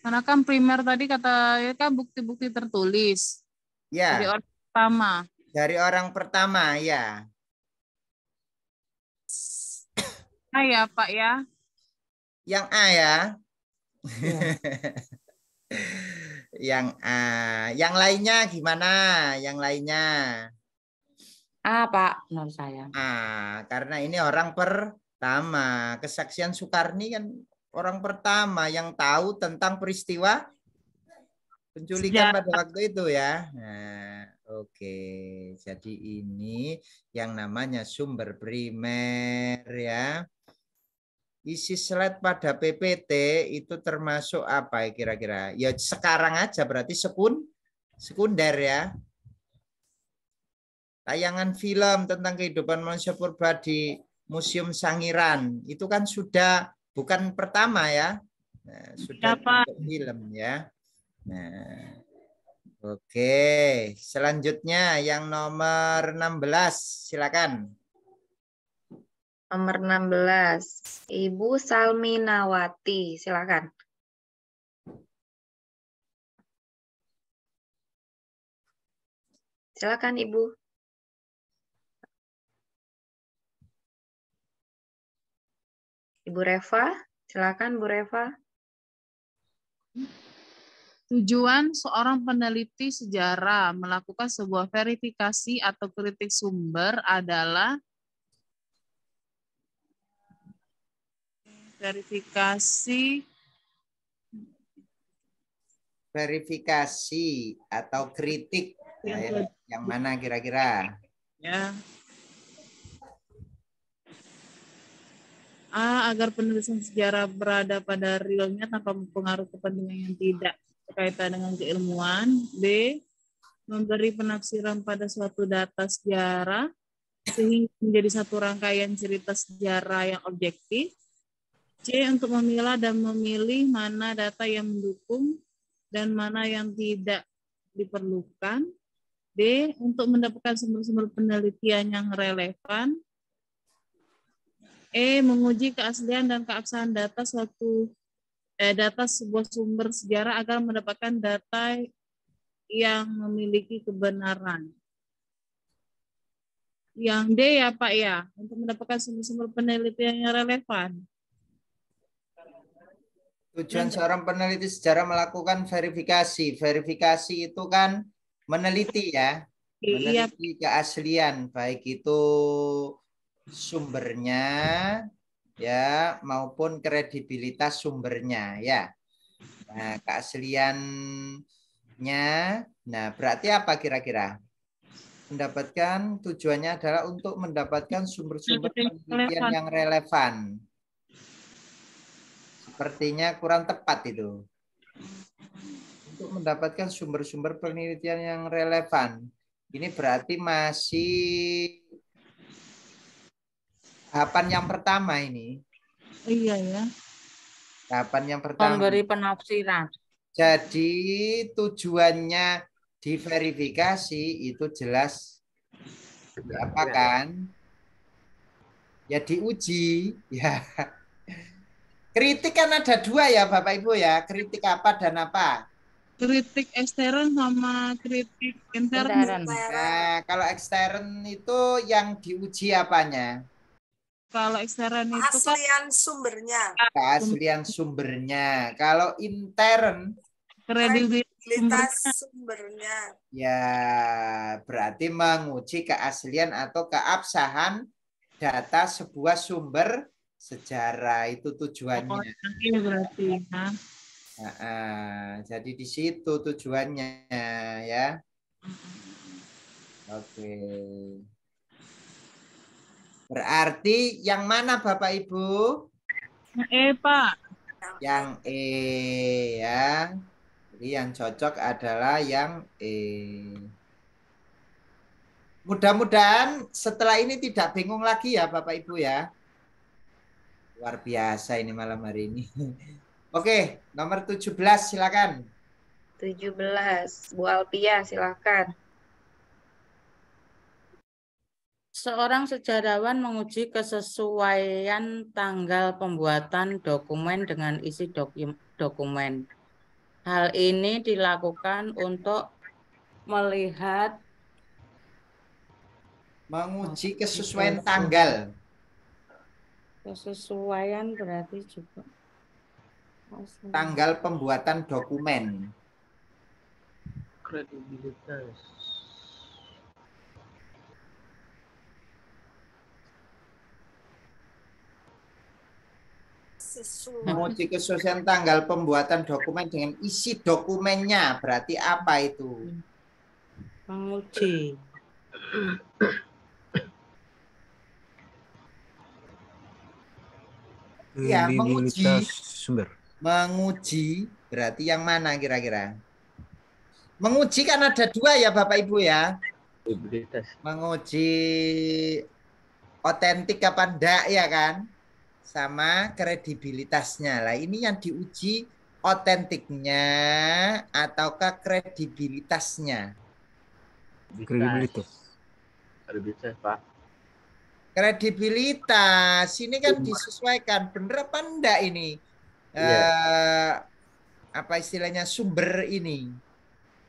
Karena kan primer tadi kata kan bukti-bukti tertulis. Ya. Dari orang pertama. Dari orang pertama ya. Ya Pak ya. Yang A ya. Ya. Yang A. Yang lainnya gimana? Yang lainnya? A, Pak, menurut saya. Karena ini orang pertama. Kesaksian Soekarni kan orang pertama yang tahu tentang peristiwa penculikan pada waktu itu ya. Nah, oke. Jadi ini yang namanya sumber primer ya. Isi slide pada PPT itu termasuk apa kira-kira? Ya sekarang aja berarti sekunder ya. Tayangan film tentang kehidupan manusia purba di Museum Sangiran itu kan sudah bukan pertama ya. Nah, sudah bentuk film ya. Nah, oke. Selanjutnya yang nomor 16 silakan. Nomor 16, Ibu Salminawati, silakan. Silakan Ibu. Ibu Reva, silakan Bu Reva. Tujuan seorang peneliti sejarah melakukan sebuah verifikasi atau kritik sumber adalah verifikasi atau kritik. Nah, yang mana kira-kira? Ya. A. Agar penulisan sejarah berada pada realnya tanpa mempengaruhi kepentingan yang tidak berkaitan dengan keilmuan. B. Memberi penafsiran pada suatu data sejarah sehingga menjadi satu rangkaian cerita sejarah yang objektif. C. Untuk memilah dan memilih mana data yang mendukung dan mana yang tidak diperlukan. D. Untuk mendapatkan sumber-sumber penelitian yang relevan. E. Menguji keaslian dan keabsahan data sebuah sumber sejarah agar mendapatkan data yang memiliki kebenaran. Yang D ya Pak ya, untuk mendapatkan sumber-sumber penelitian yang relevan. Tujuan seorang peneliti sejarah melakukan verifikasi. Verifikasi itu kan meneliti ya. Meneliti keaslian, baik itu sumbernya ya maupun kredibilitas sumbernya ya. Nah, keasliannya, nah berarti apa kira-kira? Mendapatkan tujuannya adalah untuk mendapatkan sumber-sumber penelitian yang relevan. Sepertinya kurang tepat itu. Untuk mendapatkan sumber-sumber penelitian yang relevan. Ini berarti masih tahapan yang pertama ini. Iya ya. Tahapan yang pertama. Memberi penafsiran. Jadi tujuannya diverifikasi itu jelas apa kan? Ya diuji ya. Kritik kan ada dua ya Bapak Ibu ya. Kritik apa dan apa? Kritik ekstern sama kritik intern. Nah, kalau ekstern itu yang diuji apanya? Kalau ekstern itu keaslian sumbernya. Keaslian sumbernya. Kalau intern kredibilitas sumbernya. Ya, berarti menguji keaslian atau keabsahan data sebuah sumber sejarah, itu tujuannya. Iya berarti. Jadi di situ tujuannya ya. Oke. Berarti yang mana Bapak Ibu? Yang E Pak. Yang E ya. Jadi yang cocok adalah yang E. Mudah-mudahan setelah ini tidak bingung lagi ya Bapak Ibu ya. Luar biasa ini malam hari ini. Oke, nomor 17 silakan. 17, Bu Alpia silakan. Seorang sejarawan menguji kesesuaian tanggal pembuatan dokumen dengan isi dokumen. Hal ini dilakukan untuk melihat Menguji kesesuaian tanggal. Kesesuaian berarti juga. Tanggal pembuatan dokumen. Kredibilitas. Menguji kesesuaian tanggal pembuatan dokumen dengan isi dokumennya. Berarti apa itu? Menguji. Ya, menguji. Sumber. Menguji berarti yang mana kira-kira? Menguji kan ada dua ya Bapak Ibu ya. Menguji otentik apa enggak ya kan? Sama kredibilitasnya. Lah ini yang diuji otentiknya ataukah kredibilitasnya? Kredibilitas. Kredibilitas, Pak. Kredibilitas ini kan disesuaikan bener apa enggak ini? Apa istilahnya sumber ini?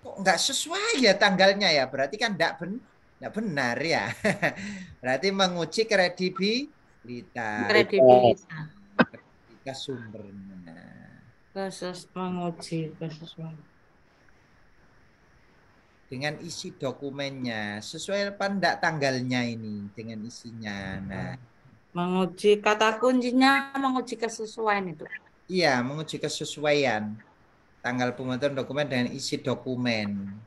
Kok enggak sesuai ya tanggalnya ya? Berarti kan enggak benar ya. Berarti menguji kredibilitas. Kredibilitas sumbernya. Menguji kesesuaian. Dengan isi dokumennya sesuai apa enggak tanggalnya ini dengan isinya. Nah, menguji kata kuncinya menguji kesesuaian itu. Iya, menguji kesesuaian tanggal pembuatan dokumen dengan isi dokumen.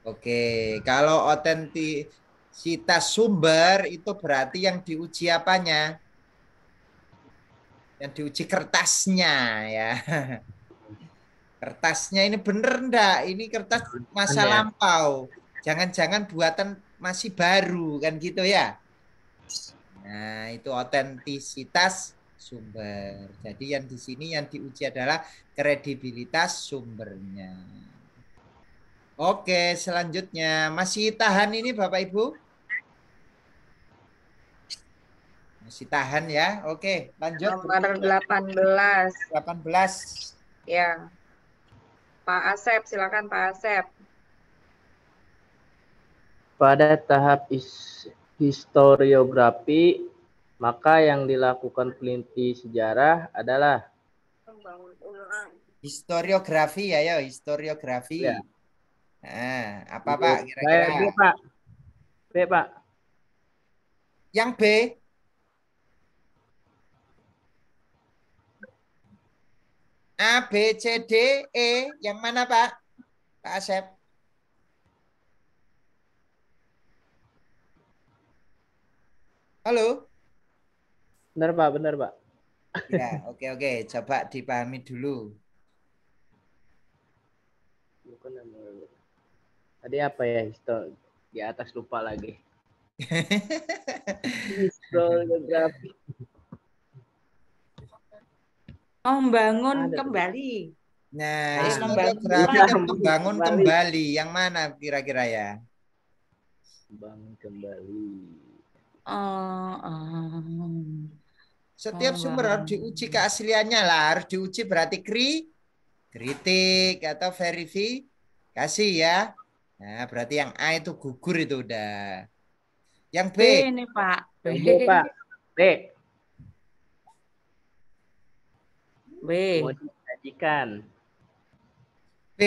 Oke, kalau otentisitas sumber itu berarti yang diuji apanya? Yang diuji kertasnya ya. Kertasnya ini bener enggak? Ini kertas masa lampau. Jangan-jangan buatan masih baru kan gitu ya. Nah, itu otentisitas sumber. Jadi yang di sini yang diuji adalah kredibilitas sumbernya. Oke, selanjutnya masih tahan ini Bapak Ibu? Masih tahan ya? Oke, lanjut. Nomor 18. 18. Ya. Pak Asep, silakan Pak Asep. Pada tahap historiografi, maka yang dilakukan peliti sejarah adalah historiografi ya, yo, historiografi. Ya. Nah, apa Pak kira-kira? B, Pak. B, Pak. Yang B. A, B, C, D, E. Yang mana Pak? Pak Asep. Halo? Benar Pak, benar Pak. Ya, oke. Coba dipahami dulu. Tadi apa ya di atas lupa lagi. Historiografi. Membangun kembali. Nah, historiografi kan membangun kembali. Yang mana kira-kira ya? Membangun kembali. Setiap sumber harus diuji keasliannya lah. Harus diuji berarti kritik atau verifikasi ya. Nah, berarti yang A itu gugur itu udah. Yang B. B ini Pak. B, Pak. B. B. Mau disajikan. B.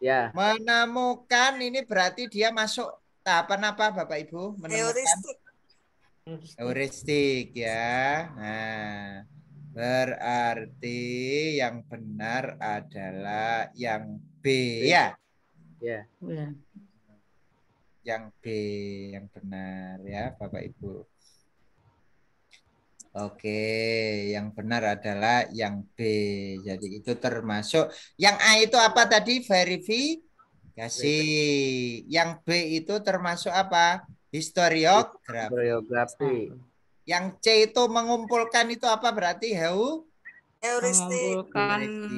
Ya. Menemukan ini berarti dia masuk tahapan apa Bapak Ibu? Menemukan heuristik ya. Nah, berarti yang benar adalah yang B ya. Ya. Yang B yang benar ya Bapak Ibu. Oke, yang benar adalah yang B. Jadi itu termasuk. Yang A itu apa tadi? Verifikasi. Yang B itu termasuk apa? Historiografi. Yang C itu mengumpulkan itu apa berarti?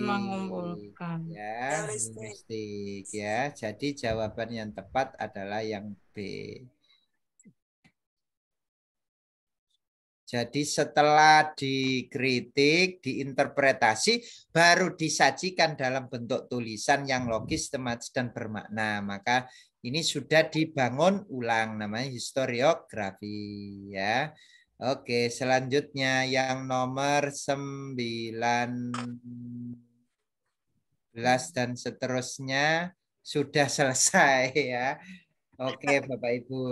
Mengumpulkan. Ya, heuristik ya. Jadi jawaban yang tepat adalah yang B. Jadi setelah dikritik, diinterpretasi, baru disajikan dalam bentuk tulisan yang logis, tematis, dan bermakna. Maka ini sudah dibangun ulang, namanya historiografi ya. Oke, selanjutnya yang nomor 19 dan seterusnya sudah selesai ya. Oke Bapak Ibu,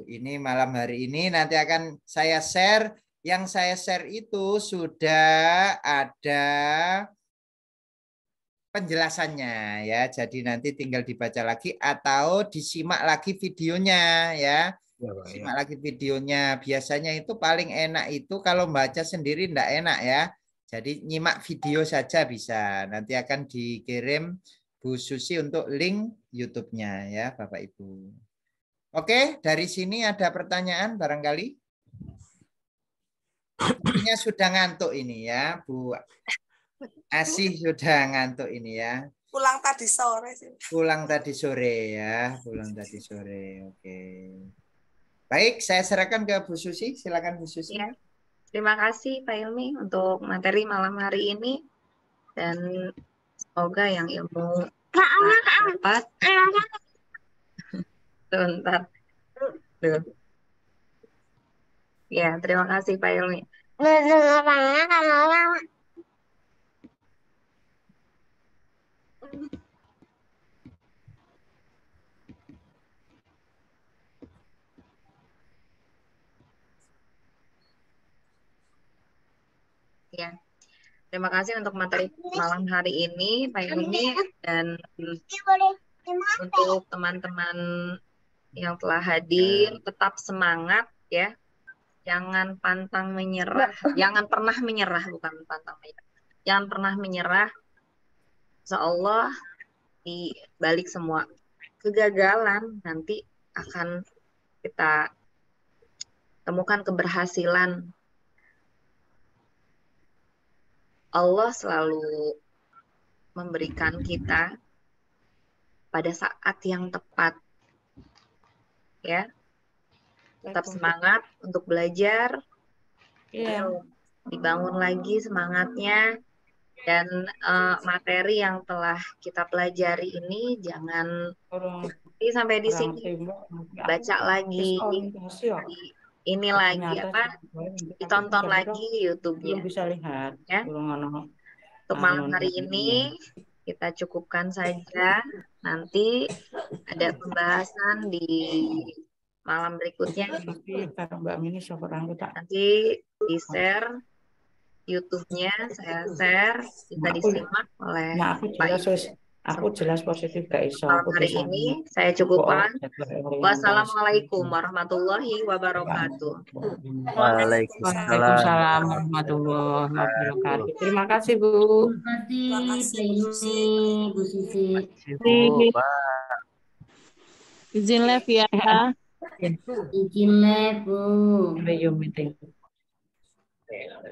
ini malam hari ini nanti akan saya share. Yang saya share itu sudah ada penjelasannya ya. Jadi nanti tinggal dibaca lagi atau disimak lagi videonya ya. Simak lagi videonya. Biasanya itu paling enak itu kalau baca sendiri enggak enak ya. Jadi nyimak video saja bisa. Nanti akan dikirim Bu Susi untuk link YouTube-nya ya Bapak Ibu. Oke, dari sini ada pertanyaan barangkali? Sepertinya sudah ngantuk ini ya Bu Asih, sudah ngantuk ini ya. Pulang tadi sore sih. Pulang tadi sore ya, pulang tadi sore. Oke. Baik, saya serahkan ke Bu Susi. Silakan Bu Susi. Ya. Terima kasih Pak Ilmi untuk materi malam hari ini dan semoga yang ilmu dapat. Sebentar. Tuh. Ya, terima kasih Pak Ilmi. Ya, terima kasih untuk materi malam hari ini Pak Ilmi dan untuk teman-teman yang telah hadir, tetap semangat ya. Jangan pantang menyerah, jangan pernah menyerah, bukan pantang menyerah. Jangan pernah menyerah. Insyaallah di balik semua kegagalan nanti akan kita temukan keberhasilan. Allah selalu memberikan kita pada saat yang tepat. Ya. Tetap semangat untuk belajar. Dibangun lagi semangatnya. Dan materi yang telah kita pelajari ini jangan sampai di sini. Baca lagi. Ini lagi apa? Ditonton lagi YouTube-nya. Bisa lihat. Ya. Untuk malam hari ini kita cukupkan saja. Nanti ada pembahasan di malam berikutnya. Nanti di-share YouTube-nya, saya share, bisa disimak oleh Aku jelas positif gak iso. malam hari ini. Saya cukupkan. Wassalamualaikum warahmatullahi wabarakatuh. Waalaikumsalam warahmatullahi wabarakatuh. Terima kasih Bu. Terima kasih Bu Sisi. Izin live ya. Izin live Bu. Video meeting.